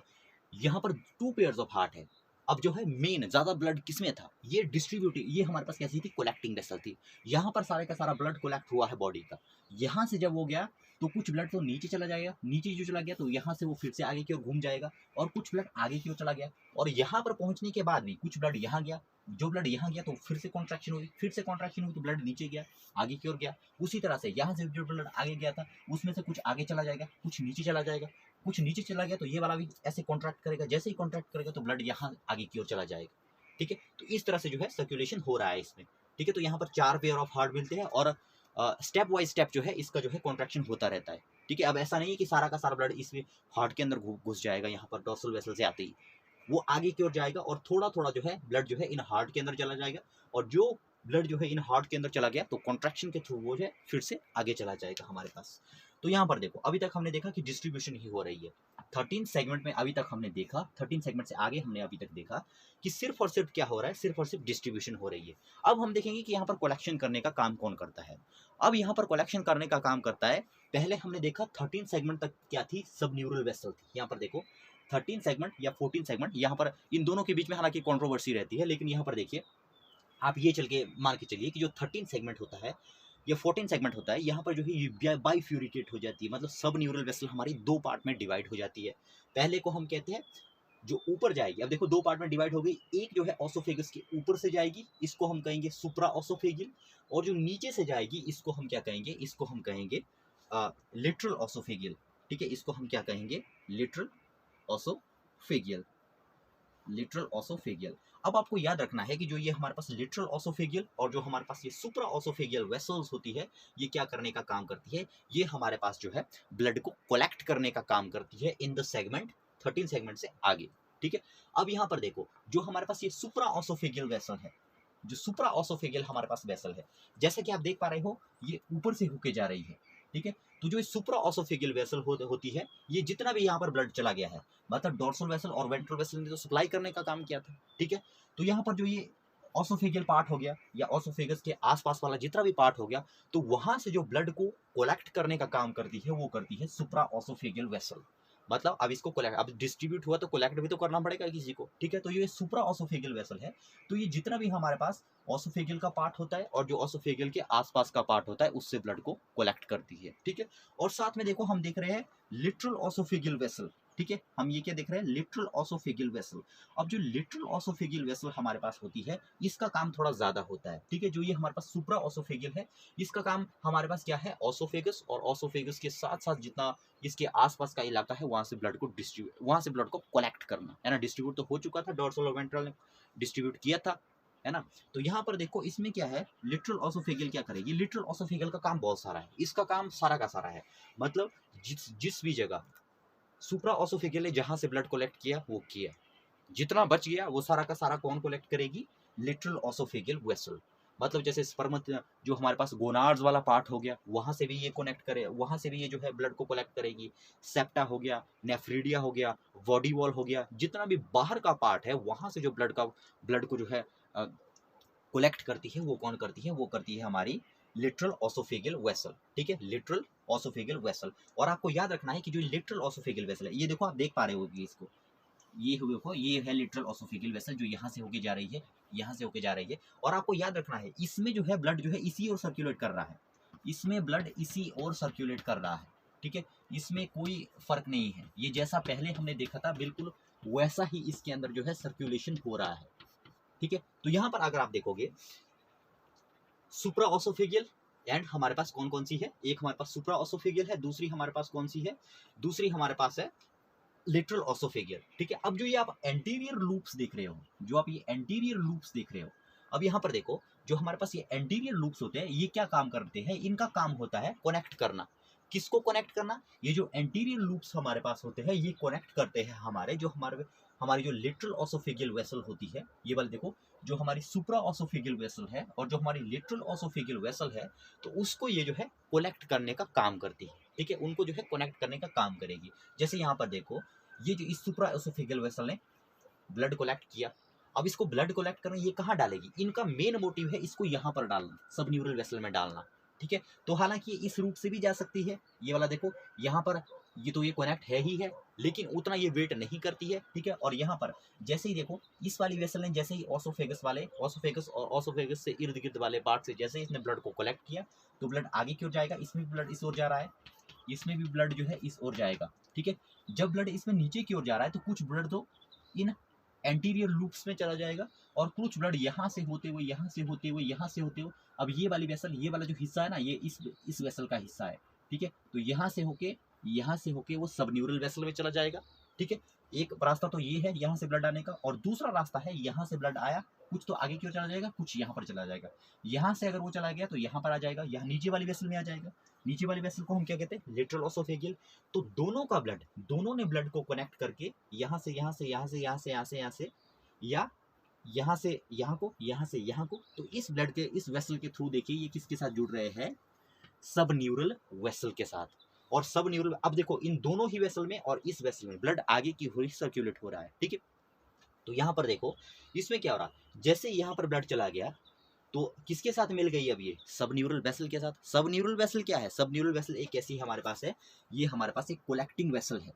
यहाँ पर 2 पेयर्स ऑफ हार्ट है। अब जो है मेन ज्यादा ब्लड किसमें था? ये डिस्ट्रीब्यूटिव, ये हमारे पास कैसी थी? कोलेक्टिंग वेसल थी। यहाँ पर सारे का सारा ब्लड कोलेक्ट हुआ है बॉडी का। यहाँ से जब हो गया तो कुछ ब्लड तो नीचे चला जाएगा, नीचे जो चला गया तो यहाँ से वो फिर से आगे की ओर घूम जाएगा, और कुछ ब्लड आगे की ओर चला गया, और यहाँ पर पहुंचने के बाद भी कुछ ब्लड यहाँ गया, जो ब्लड यहाँ गया तो फिर से कॉन्ट्रैक्शन हुई, फिर से कॉन्ट्रैक्शन हुई तो ब्लड नीचे गया, आगे की ओर गया। उसी तरह से यहाँ से जो ब्लड आगे गया था उसमें से कुछ आगे चला जाएगा, कुछ नीचे चला जाएगा, कुछ नीचे चला गया तो ये वाला भी ऐसे कॉन्ट्रैक्ट करेगा, जैसे ही कॉन्ट्रैक्ट करेगा तो ब्लड यहाँ आगे की ओर चला जाएगा, ठीक है। तो इस तरह से जो है सर्कुलेशन हो रहा है इसमें, ठीक है। तो यहाँ पर 4 पेयर ऑफ हार्ट मिलते हैं, और स्टेप वाइज स्टेप जो है इसका जो है कॉन्ट्रैक्शन होता रहता है, ठीक है। अब ऐसा नहीं है कि सारा का सारा ब्लड इसमें हार्ट के अंदर घुस जाएगा, यहाँ पर डोर्सल वेसल से आते ही वो आगे की ओर जाएगा, और थोड़ा थोड़ा जो है ब्लड जो है इन हार्ट के अंदर चला जाएगा, और जो ब्लड जो है इन हार्ट के अंदर चला गया तो कॉन्ट्रैक्शन के थ्रू वो जो है फिर से आगे चला जाएगा हमारे पास। तो यहाँ पर देखो, अभी तक हमने देखा कि डिस्ट्रीब्यूशन ही हो रही है 13 सेगमेंट में। अभी तक हमने देखा 13 सेगमेंट से आगे हमने अभी तक देखा कि सिर्फ और सिर्फ क्या हो रहा है? सिर्फ और सिर्फ डिस्ट्रीब्यूशन हो रही है। अब हम देखेंगे कि यहाँ पर कलेक्शन करने का काम कौन करता है। अब यहाँ पर कलेक्शन करने का काम करता है, पहले हमने देखा 13 सेगमेंट तक क्या थी? सब न्यूरल वेसल थी। यहाँ पर देखो 13 सेगमेंट या 14 सेगमेंट, यहाँ पर इन दोनों के बीच में हालांकि कंट्रोवर्सी रहती है, लेकिन यहाँ पर देखिए आप ये चल के मान के चलिए कि जो 13 सेगमेंट होता है या 14 सेगमेंट होता है, यहाँ पर जो है ये बाइफ्यूरिकेट हो जाती है, मतलब सब न्यूरल वेसल हमारी 2 पार्ट में डिवाइड हो जाती है। पहले को हम कहते हैं जो ऊपर जाएगी, अब देखो 2 पार्ट में डिवाइड हो गई, एक जो है ऑसोफेगस के ऊपर से जाएगी, इसको हम कहेंगे सुप्रा ऑसोफेगियल, और जो नीचे से जाएगी इसको हम क्या कहेंगे? इसको हम कहेंगे लिटरल ऑसोफेगियल, ठीक है। इसको हम क्या कहेंगे? Literal oesophageal, literal oesophageal. अब आपको याद रखना है कि जो ये हमारे पास लिटरल ऑसोफेगियल और जो हमारे पास ये सुप्रा ऑसोफेगियल वेसल्स होती है, ये क्या करने का काम करती है? ये हमारे पास जो है ब्लड को कलेक्ट करने का काम करती है इन द सेगमेंट 13 सेगमेंट से आगे, ठीक है। अब यहाँ पर देखो, जो हमारे पास ये सुप्रा ऑसोफेगियल वेसल है, जो सुप्रा ऑसोफेगियल हमारे पास वेसल है, जैसे कि आप देख पा रहे हो ये ऊपर से होके जा रही है, ठीक है। तो जो सुप्रा ऑसोफेगियल वेसल होती है, ये जितना भी यहाँ पर ब्लड चला गया है, मतलब डोर्सल वेसल और वेंट्रल वेसल ने तो सप्लाई करने का काम किया था, ठीक है। तो यहाँ पर जो ये ऑसोफेगियल पार्ट हो गया या ऑसोफेगस के आसपास वाला जितना भी पार्ट हो गया, तो वहां से जो ब्लड को कोलेक्ट करने का काम करती है वो करती है सुप्रा ऑसोफेगियल वेसल। मतलब अब इसको कोलेक्ट, अब डिस्ट्रीब्यूट हुआ तो कोलेक्ट भी तो करना पड़ेगा किसी को, ठीक है। तो ये सुप्रा ऑसोफेगियल वेसल है। तो ये जितना भी हमारे पास ऑसोफेगियल का पार्ट होता है और जो ऑसोफेगियल के आसपास का पार्ट होता है उससे ब्लड को कोलेक्ट करती है, ठीक है। और साथ में देखो हम देख रहे हैं लिटरल ऑसोफेगियल वेसल, ठीक है। हम ये क्या देख रहे हैं, लिटरल ऑसोफेगियल वेसल। अब जो लिटरल ऑसोफेगियल वेसल हमारे पास होती है इसका काम थोड़ा ज्यादा होता है, ठीक है। जो ये हमारे पास सुप्रा ऑसोफेगियल है इसका काम हमारे पास क्या है, ऑसोफेगस, और ऑसोफेगस के साथ साथ जितना इसके आसपास का इलाका है वहां से ब्लड को डिस्ट्रीब्यूट, वहां से ब्लड को कलेक्ट करना है ना। डिस्ट्रीब्यूट तो हो चुका था, डॉर्सल और वेंट्रल ने डिस्ट्रीब्यूट किया था, है ना। तो यहाँ पर देखो इसमें क्या है, लिटरल ऑसोफेगियल क्या करेगी, लिटरल ऑसोफेगियल का काम बहुत सारा है, इसका काम सारा का सारा है। मतलब जिस जिस भी जगह सुप्रा ऑसोफेगियल ने जहां से ब्लड कलेक्ट किया वो किया, जितना बच गया वो सारा का सारा कौन कलेक्ट करेगी, लिटरल ऑसोफेगियल वेसल। मतलब जैसे स्पर्म जो हमारे पास गोनाड्स वाला पार्ट हो गया वहां से भी ये कनेक्ट करे, वहां से भी ये जो है ब्लड को कलेक्ट करेगी। सेप्टा हो गया, नेफ्रीडिया हो गया, बॉडी वॉल हो गया, जितना भी बाहर का पार्ट है वहां से जो ब्लड को जो है कलेक्ट करती है वो कौन करती है, वो करती है हमारी लिटरल ऑसोफेगियल वेसल, ठीक है, लिटरल ऑसोफेगियल वेसल। और आपको याद रखना है कि जो लिटरल ऑसोफेगियल वेसल है, ये देखो आप देख पा रहे होगी इसको, ये हुए को ये है लिटरल ऑसोफेगियल वेसल जो यहाँ से होके जा रही है, यहाँ से होके जा रही है। और आपको याद रखना है इसमें जो है ब्लड जो है इसी ओर सर्कुलेट कर रहा है, इसमें ब्लड इसी ओर सर्कुलेट कर रहा है, ठीक है। इसमें कोई फर्क नहीं है, ये जैसा पहले हमने देखा था बिल्कुल वैसा ही इसके अंदर जो है सर्कुलेशन हो रहा है, ठीक है। तो यहाँ पर अगर आप देखोगे सुप्रा ऑसोफेगियल एंड हमारे पास कौन कौन सी है, एक हमारे पास सुप्रा ऑसोफेगियल है, दूसरी हमारे पास कौन सी है, दूसरी हमारे पास है लिटरल ऑसोफेगियल, ठीक है। अब जो ये आप एंटीरियर लूप्स देख रहे हो, जो आप ये एंटीरियर लूप्स देख रहे हो, अब यहाँ पर देखो जो हमारे पास ये एंटीरियर लूप्स होते हैं ये क्या काम करते हैं, इनका काम होता है कनेक्ट करना। किसको कनेक्ट करना, ये जो एंटीरियर लूप्स हमारे पास होते हैं ये कनेक्ट करते हैं हमारे जो हमारी जो लिटरल ऑसोफेगियल वेसल होती है, ये वाले देखो जो हमारी सुप्रा ऑसोफेगियल वेसल है और जो हमारी लिटरल ऑसोफेगियल वेसल है, तो उसको ये जो है कलेक्ट करने का काम करती है, ठीक है, उनको जो है कनेक्ट करने का काम करेगी। जैसे यहाँ पर देखो ये जो इस सुप्रा एसोफेगियल वेसल ने ब्लड कलेक्ट किया, अब इसको ब्लड कलेक्ट करना ये कहाँ डालेगी, इनका मेन मोटिव है इसको यहाँ पर डालना, सब न्यूरल वेसल में डालना, ठीक है। तो हालांकि इस रूट से भी जा सकती है, ये वाला देखो यहाँ पर ये तो ये कनेक्ट है ही है लेकिन उतना ये वेट नहीं करती है, ठीक है। और यहाँ पर जैसे ही देखो इस वाली वेसल ने जैसे ही ऑसोफेगस वाले ऑसोफेगस और ऑसोफेगस से इर्द गिर्द वाले पार्ट से जैसे ही इसने ब्लड को कलेक्ट किया तो ब्लड आगे की ओर जाएगा, इसमें भी ब्लड इस ओर जा रहा है, इसमें भी ब्लड जो है इस ओर जाएगा, ठीक है। जब ब्लड इसमें नीचे की ओर जा रहा है तो कुछ ब्लड तो इन एंटीरियर लूप्स में चला जाएगा और कुछ ब्लड यहाँ से होते हुए यहाँ से होते हुए यहाँ से होते हुए, अब ये वाली वेसल ये वाला जो हिस्सा है ना ये इस वेसल का हिस्सा है, ठीक है। तो यहाँ से होके वो सब न्यूरल वेसल में चला जाएगा, ठीक है। एक रास्ता तो ये है यहाँ से ब्लड आने का और दूसरा रास्ता है यहाँ से ब्लड आया कुछ तो आगे की ओर चला जाएगा कुछ यहाँ पर चला जाएगा, यहाँ से अगर वो चला गया तो यहाँ पर आ जाएगा, यहाँ नीचे वाली वेसल में आ जाएगा, नीचे वाली वेसल को हम क्या कहते हैं, लिटरल ऑसोफेगियल। तो दोनों का ब्लड, दोनों ने ब्लड को कनेक्ट करके यहाँ से यहाँ से यहाँ से यहाँ से यहाँ से यहाँ से या यहाँ से यहाँ को यहाँ से यहाँ को, तो इस ब्लड के इस वेसल के थ्रू देखिए ये किसके साथ जुड़ रहे हैं, सब न्यूरल वेसल के साथ। और सब न्यूरल, अब देखो इन दोनों ही वेसल में और इस वेसल में ब्लड आगे की ओर सर्कुलेट हो रहा है, ठीक है। तो यहाँ पर देखो इसमें क्या हो रहा, जैसे यहाँ पर ब्लड चला गया तो किसके साथ मिल गई, अब ये सब न्यूरल वेसल के साथ। सब न्यूरल वेसल क्या है, सब न्यूरल वेसल एक ऐसी हमारे पास है, ये हमारे पास एक कलेक्टिंग वेसल है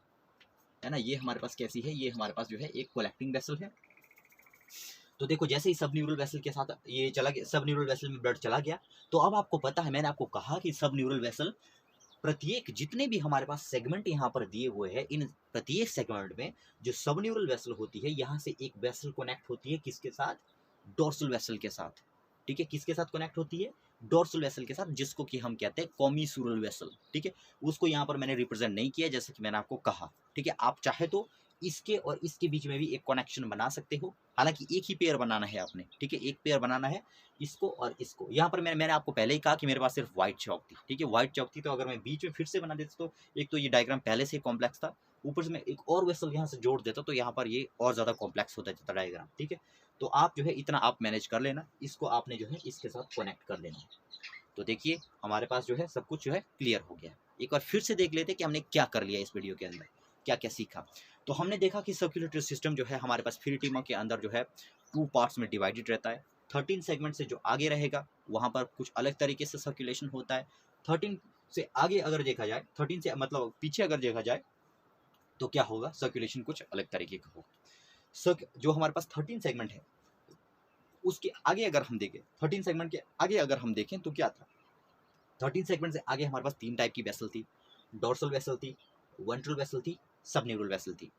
ना, ये हमारे पास कैसी है, ये हमारे पास जो है एक कलेक्टिंग वेसल है। तो देखो जैसे ही सब न्यूरल वेसल के साथ ये चला गया, सब न्यूरल वेसल में ब्लड चला गया, तो अब आपको पता है मैंने आपको कहा कि सब न्यूरल वेसल प्रत्येक जितने भी हमारे पास सेगमेंट यहाँ पर दिए हुए हैं इन प्रत्येक सेगमेंट में जो सब न्यूरल वेसल होती है यहाँ से एक वेसल कनेक्ट होती है किसके साथ, डोर्सल वेसल के साथ, ठीक है। किसके साथ कनेक्ट होती है, डोर्सल वेसल के साथ, जिसको कि हम कहते हैं कॉमीसुरल वेसल, ठीक है। उसको यहाँ पर मैंने रिप्रेजेंट नहीं किया जैसे कि मैंने आपको कहा, ठीक है। आप चाहे तो इसके और इसके बीच में भी एक कनेक्शन बना सकते हो, हालांकि एक ही पेयर बनाना है आपने, ठीक है, एक पेयर बनाना है इसको और इसको। यहाँ पर मैंने आपको पहले ही कहा कि मेरे पास सिर्फ व्हाइट चौक थी, ठीक है, व्हाइट चौक थी, तो अगर मैं बीच में फिर से बना देता तो एक तो ये डायग्राम पहले से कॉम्प्लेक्स था, ऊपर से मैं एक और वेसल यहाँ से जोड़ देता तो यहाँ पर ये और ज़्यादा कॉम्प्लेक्स होता जाता डायग्राम, ठीक है। तो आप जो है इतना आप मैनेज कर लेना, इसको आपने जो है इसके साथ कनेक्ट कर लेना। तो देखिए हमारे पास जो है सब कुछ जो है क्लियर हो गया। एक बार फिर से देख लेते कि हमने क्या कर लिया इस वीडियो के अंदर, क्या क्या सीखा। तो हमने देखा कि सर्कुलेटरी सिस्टम जो है हमारे पास फिरिटिमा के अंदर जो है 2 पार्ट्स में डिवाइडेड रहता है। 13 सेगमेंट से जो आगे रहेगा वहाँ पर कुछ अलग तरीके से सर्कुलेशन होता है। 13 से आगे अगर देखा जाए, 13 से मतलब पीछे अगर देखा जाए तो क्या होगा, सर्कुलेशन कुछ अलग तरीके का होगा। जो हमारे पास 13 सेगमेंट है उसके आगे अगर हम देखें, 13 सेगमेंट के आगे अगर हम देखें तो क्या था, 13 सेगमेंट से आगे हमारे पास 3 टाइप की वेसल थी, डोर्सल वेसल थी, वेंट्रल वेसल थी, सबन्यूरल वेसल थी।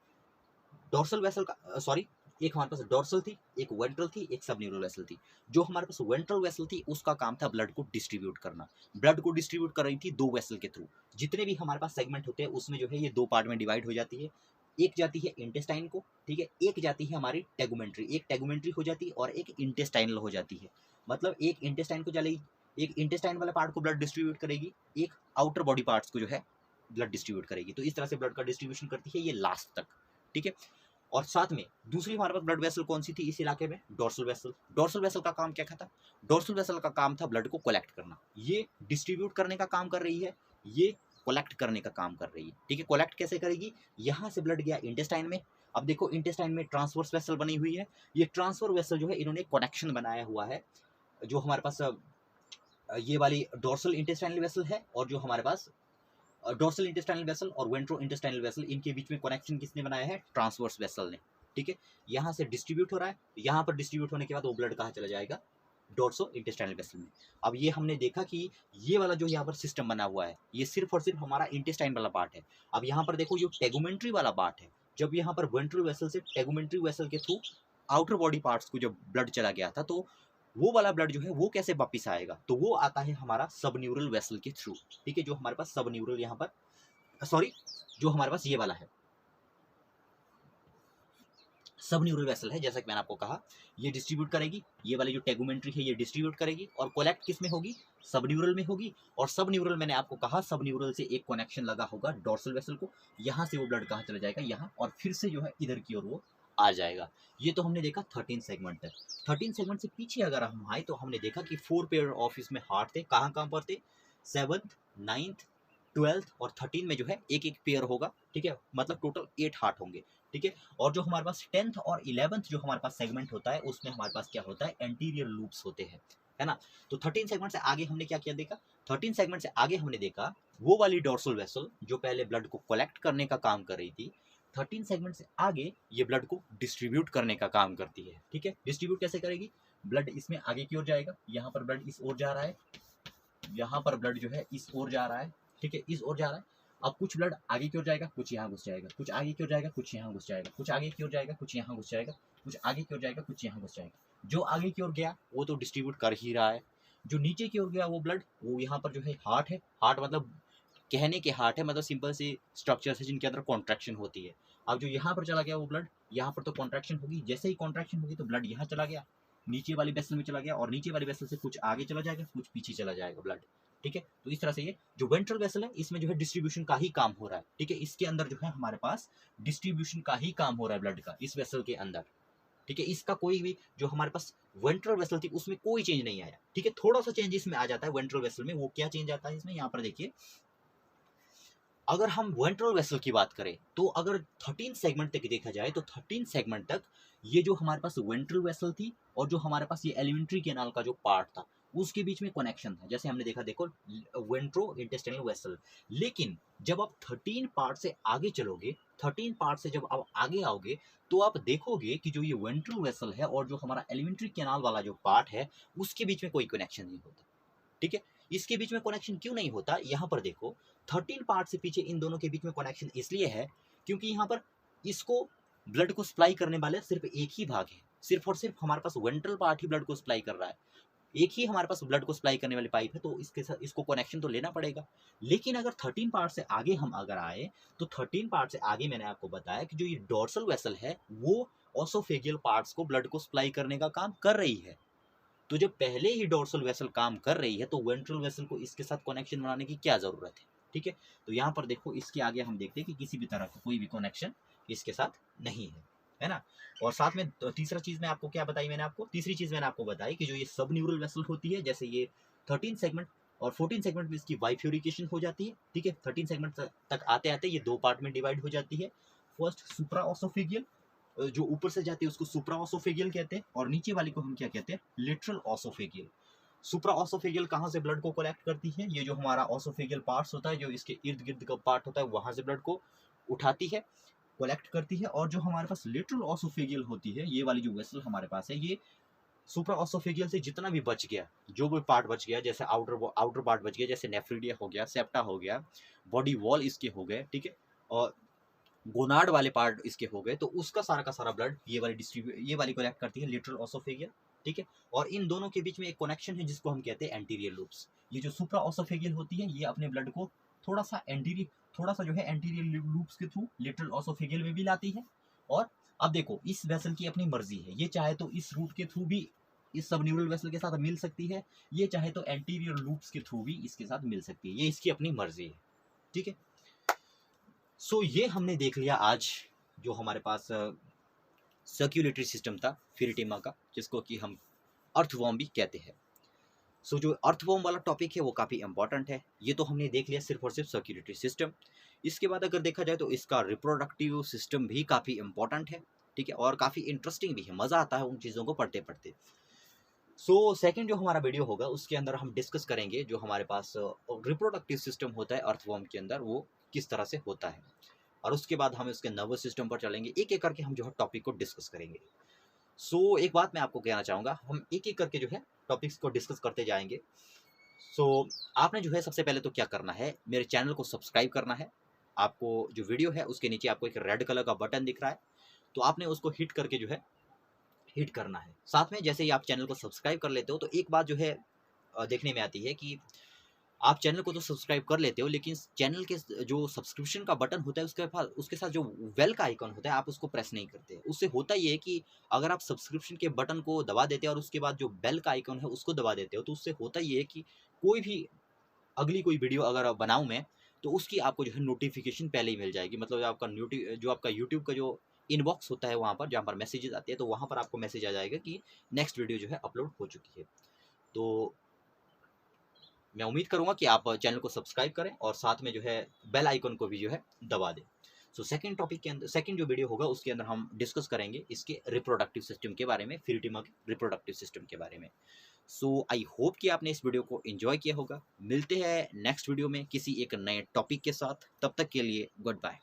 डोर्सल वेसल का सॉरी एक हमारे पास डोर्सल थी, एक वेंट्रल थी, एक सबन्यूरल वेसल थी। जो हमारे पास वेंट्रल वेसल थी उसका काम था ब्लड को डिस्ट्रीब्यूट करना। ब्लड को डिस्ट्रीब्यूट कर रही थी 2 वेसल के थ्रू। जितने भी हमारे पास सेगमेंट होते हैं उसमें जो है ये 2 पार्ट में डिवाइड हो जाती है। एक जाती है इंटेस्टाइन को, ठीक है, एक जाती है हमारी टेगुमेंट्री, एक टेगुमेंट्री हो जाती है और एक इंटेस्टाइनल हो जाती है। मतलब एक इंटेस्टाइन को चलेगी, एक इंटेस्टाइन वाले पार्ट को ब्लड डिस्ट्रीब्यूट करेगी, एक आउटर बॉडी पार्ट्स को जो है ब्लड डिस्ट्रीब्यूट करेगी। तो इस तरह से ब्लड का डिस्ट्रीब्यूशन करती है ये लास्ट तक, ठीक है। और साथ में दूसरी हमारे पास ब्लड वेसल कौन सी थी इस इलाके में, डोर्सल वेसल। डोर्सल वेसल का काम क्या था, डोर्सल वेसल का काम था ब्लड को कलेक्ट करना। ये डिस्ट्रीब्यूट करने का काम कर रही है, ये कलेक्ट करने का काम कर रही है, ठीक है। कलेक्ट कैसे करेगी, यहाँ से ब्लड गया इंटेस्टाइन में। अब देखो इंटेस्टाइन में ट्रांसवर्स वेसल बनी हुई है, ये ट्रांसफर वेसल जो है इन्होंने कनेक्शन बनाया हुआ है। जो हमारे पास ये वाली डोर्सल इंटेस्टाइनल वेसल है और जो हमारे पास डोर्सल इंटेस्टाइनल वेसल और वेंट्रो इंटेस्टाइनल वेसल, इनके बीच में कनेक्शन किसने बनाया है, ट्रांसवर्स वेसल ने, ठीक है। यहाँ से डिस्ट्रीब्यूट हो रहा है, यहाँ पर डिस्ट्रीब्यूट होने के बाद वो ब्लड कहाँ चला जाएगा, डोर्सो इंटेस्टाइनल वेसल में। अब ये हमने देखा कि ये वाला जो यहाँ पर सिस्टम बना हुआ है ये सिर्फ और सिर्फ हमारा इंटेस्टाइन वाला पार्ट है। अब यहाँ पर देखो जो टेगुमेंट्री वाला पार्ट है, जब यहाँ पर वेंट्रल वेसल से टेगुमेंट्री वेसल के थ्रू आउटर बॉडी पार्ट्स को जब ब्लड चला गया था, तो वो वाला ब्लड जो है वो कैसे वापिस आएगा, तो वो आता है हमारा सब न्यूरल वेसल के थ्रू, ठीक है। जो हमारे पास सब न्यूरल यहाँ पर सॉरी जो हमारे पास ये वाला है सब न्यूरल वेसल है, जैसा कि मैंने आपको कहा, ये डिस्ट्रीब्यूट करेगी, ये वाली जो टेगुमेंट्री है ये डिस्ट्रीब्यूट करेगी और कलेक्ट किस में होगी, सब न्यूरल में होगी। और सब न्यूरल मैंने आपको कहा सब न्यूरल से एक कनेक्शन लगा होगा डोर्सल वेसल को, यहाँ से वो ब्लड कहाँ चला जाएगा, यहाँ, और फिर से जो है इधर की ओर वो आ जाएगा। ये तो हमने देखा 13 सेगमेंट तक। 13 सेगमेंट से पीछे अगर हम आए तो हमने देखा कि 4 पेयर ऑफ इसमें हार्ट थे, कहाँ कहाँ पर थे, 7th 9th 12th और 13 में जो है एक एक पेयर होगा, ठीक है, मतलब टोटल 8 हार्ट होंगे, ठीक है। और जो हमारे पास 10th और 11th जो हमारे पास सेगमेंट होता है उसमें हमारे पास क्या होता है, एंटीरियर लूप्स होते हैं, है ना। तो 13 सेगमेंट से आगे हमने क्या किया देखा, 13 सेगमेंट से आगे हमने देखा वो वाली डोर्सल वेसल जो पहले ब्लड को कलेक्ट करने का काम कर रही थी, 13 सेगमेंट से आगे ये ब्लड को डिस्ट्रीब्यूट करने का काम करती है, ठीक है। डिस्ट्रीब्यूट कैसे करेगी, ब्लड इसमें आगे की ओर जाएगा, यहाँ पर ब्लड इस ओर जा रहा है, यहाँ पर ब्लड जो है इस ओर जा रहा है, ठीक है, इस ओर जा रहा है। अब कुछ ब्लड आगे की ओर जाएगा, कुछ यहाँ घुस जाएगा, कुछ आगे की ओर जाएगा, कुछ यहाँ घुस जाएगा, कुछ आगे की ओर जाएगा, कुछ यहाँ घुस जाएगा, कुछ आगे की ओर जाएगा, कुछ यहाँ घुस जाएगा। जो आगे की ओर गया वो तो डिस्ट्रीब्यूट कर ही रहा है, जो नीचे की ओर गया वो ब्लड वो यहाँ पर जो है हार्ट है, हार्ट मतलब कहने के हार्ट है, मतलब सिंपल सी स्ट्रक्चर है जिनके अंदर कॉन्ट्रैक्शन होती है। अब जो यहाँ पर चला गया वो ब्लड, यहाँ पर तो कॉन्ट्रैक्शन होगी, जैसे ही कॉन्ट्रैक्शन होगी तो ब्लड यहाँ चला गया, नीचे वाली वेसल में चला गया, और नीचे वाली वेसल से कुछ आगे चला जाएगा, कुछ पीछे चला जाएगा ब्लड, ठीक है। तो इस तरह से ये जो वेंट्रल वेसल है इसमें जो है डिस्ट्रीब्यूशन का ही काम हो रहा है, ठीक है। इसके अंदर जो है हमारे पास डिस्ट्रीब्यूशन का ही काम हो रहा है ब्लड का इस वेसल के अंदर, ठीक है। इसका कोई भी जो हमारे पास वेंट्रल वेसल थी उसमें कोई चेंज नहीं आया, ठीक है। थोड़ा सा चेंज इसमें आ जाता है वेंट्रल वेसल में, वो क्या चेंज आता है इसमें, यहाँ पर देखिए, अगर हम वेंट्रल वेसल की बात करें तो अगर 13 सेगमेंट तक देखा जाए तो 13 सेगमेंट तक ये जो हमारे पास वेंट्रल वेसल थी और जो हमारे पास ये एलिमेंट्री कैनाल का जो पार्ट था उसके बीच में कनेक्शन था, जैसे हमने देखा, देखो वेंट्रो इंटेस्टाइनल वेसल। लेकिन जब आप 13 पार्ट से आगे चलोगे, 13 पार्ट से जब आप आगे आओगे तो आप देखोगे कि जो ये वेंट्रल वेसल है और जो हमारा एलिमेंट्री कैनाल वाला जो पार्ट है उसके बीच में कोई कनेक्शन नहीं होता, ठीक है। इसके बीच में कनेक्शन क्यों नहीं होता, यहाँ पर देखो 13 पार्ट से पीछे इन दोनों के बीच में कनेक्शन इसलिए है क्योंकि यहाँ पर इसको ब्लड को सप्लाई करने वाले सिर्फ एक ही भाग है, सिर्फ और सिर्फ हमारे पास वेंट्रल पार्ट ही ब्लड को सप्लाई कर रहा है, एक ही हमारे पास ब्लड को सप्लाई करने वाली पाइप है, तो इसके साथ इसको कनेक्शन तो लेना पड़ेगा। लेकिन अगर 13 पार्ट से आगे हम अगर आए तो 13 पार्ट से आगे मैंने आपको बताया कि जो ये डोर्सल वेसल है वो ओसोफेजियल पार्ट्स को ब्लड को सप्लाई करने का काम कर रही है। तो जब पहले ही डोर्सल वेसल काम कर रही है तो वेंट्रल वेसल को इसके साथ कनेक्शन बनाने की क्या ज़रूरत है, ठीक है। तो यहाँ पर देखो इसके आगे हम देखते हैं कि किसी भी तरह का कोई भी कनेक्शन इसके साथ नहीं है ना। और साथ में तीसरा चीज़ मैं आपको क्या बताई, मैंने आपको तीसरी चीज़ मैंने आपको बताई कि जो ये सब न्यूरल वेसल होती है, जैसे ये 13 सेगमेंट और 14 सेगमेंट में इसकी बाइफ्यूरिकेशन हो जाती है, ठीक है। 13 सेगमेंट तक आते आते ये 2 पार्ट में डिवाइड हो जाती है। फर्स्ट सुप्रा ऑसोफेगियल, जो ऊपर से जाती है उसको सुप्रा ऑसोफेगियल कहते हैं, और नीचे वाली को हम क्या कहते हैं, लिटरल ऑसोफेगियल। सुप्रा ऑसोफेगियल कहाँ से ब्लड को कलेक्ट करती है, ये जो हमारा ऑसोफेगियल पार्ट्स होता है जो इसके इर्द गिर्द का पार्ट होता है वहां से ब्लड को उठाती है, कलेक्ट करती है, और जो हमारे पास लेटरल ऑसोफेगियल होती है, ये वाली जो वेसल हमारे पास है, ये सुप्रा ऑसोफेगियल से जितना भी बच गया, जो भी पार्ट बच गया, जैसे आउटर पार्ट बच गया, जैसे नेफ्रिडिया हो गया, सेप्टा हो गया, बॉडी वॉल इसके हो गए, ठीक है, और गोनाड वाले पार्ट इसके हो गए, तो उसका सारा का सारा ब्लड ये वाली कलेक्ट करती है लेटरल ऑसोफेगियल, ठीक है। और इन दोनों के बीच में एक कनेक्शन है जिसको हम कहते हैं एंटीरियर लूप्स। ये जो सुप्रा ऑसोफेगियल होती है, ये अपने ब्लड को थोड़ा सा जो है एंटीरियर लूप्स के थ्रू लेटरल ऑसोफेगियल में भी लाती है। और अब देखो, इस वेसल की अपनी मर्जी है, ये चाहे तो इस रूट के थ्रू भी इस सबन्यूरल वेसल के साथ मिल सकती है, ये चाहे तो एंटीरियर लूप्स के थ्रू भी इसके साथ मिल सकती है, ये इसकी अपनी मर्जी है, ठीक है। सो ये हमने देख लिया आज, जो हमारे पास सर्क्यूलेटरी सिस्टम था फिरिटिमा का, जिसको कि हम अर्थवॉर्म भी कहते हैं। सो जो अर्थवॉर्म वाला टॉपिक है वो काफ़ी इंपॉर्टेंट है। ये तो हमने देख लिया सिर्फ और सिर्फ सर्क्यूलेटरी सिस्टम। इसके बाद अगर देखा जाए तो इसका रिप्रोडक्टिव सिस्टम भी काफ़ी इंपॉर्टेंट है, ठीक है, और काफ़ी इंटरेस्टिंग भी है, मज़ा आता है उन चीज़ों को पढ़ते पढ़ते। सो सेकंड जो हमारा वीडियो होगा उसके अंदर हम डिस्कस करेंगे जो हमारे पास रिप्रोडक्टिव सिस्टम होता है अर्थवॉर्म के अंदर, वो किस तरह से होता है, और उसके बाद हम उसके नर्वस सिस्टम पर चलेंगे, एक एक करके हम जो है टॉपिक को डिस्कस करेंगे। सो एक बात मैं आपको कहना चाहूँगा, हम एक एक करके जो है टॉपिक्स को डिस्कस करते जाएंगे। सो आपने जो है सबसे पहले तो क्या करना है, मेरे चैनल को सब्सक्राइब करना है। आपको जो वीडियो है उसके नीचे आपको एक रेड कलर का बटन दिख रहा है, तो आपने उसको हिट करके जो है हिट करना है। साथ में जैसे ही आप चैनल को सब्सक्राइब कर लेते हो तो एक बात जो है देखने में आती है कि आप चैनल को तो सब्सक्राइब कर लेते हो, लेकिन चैनल के जो सब्सक्रिप्शन का बटन होता है उसके साथ जो बेल का आइकन होता है आप उसको प्रेस नहीं करते। उससे होता ये है कि अगर आप सब्सक्रिप्शन के बटन को दबा देते हो और उसके बाद जो बेल का आइकन है उसको दबा देते हो, तो उससे होता ये है कि कोई भी अगली कोई वीडियो अगर बनाऊँ मैं, तो उसकी आपको जो है नोटिफिकेशन पहले ही मिल जाएगी। मतलब जो आपका यूट्यूब का जो इनबॉक्स होता है, वहाँ पर जहाँ पर मैसेजेस आते हैं, तो वहाँ पर आपको मैसेज आ जाएगा कि नेक्स्ट वीडियो जो है अपलोड हो चुकी है। तो मैं उम्मीद करूँगा कि आप चैनल को सब्सक्राइब करें और साथ में जो है बेल आइकन को भी जो है दबा दें। सो सेकंड टॉपिक के अंदर, सेकंड जो वीडियो होगा उसके अंदर हम डिस्कस करेंगे इसके रिप्रोडक्टिव सिस्टम के बारे में, फिरिटिमा के रिप्रोडक्टिव सिस्टम के बारे में। सो आई होप कि आपने इस वीडियो को एंजॉय किया होगा। मिलते हैं नेक्स्ट वीडियो में किसी एक नए टॉपिक के साथ, तब तक के लिए गुड बाय।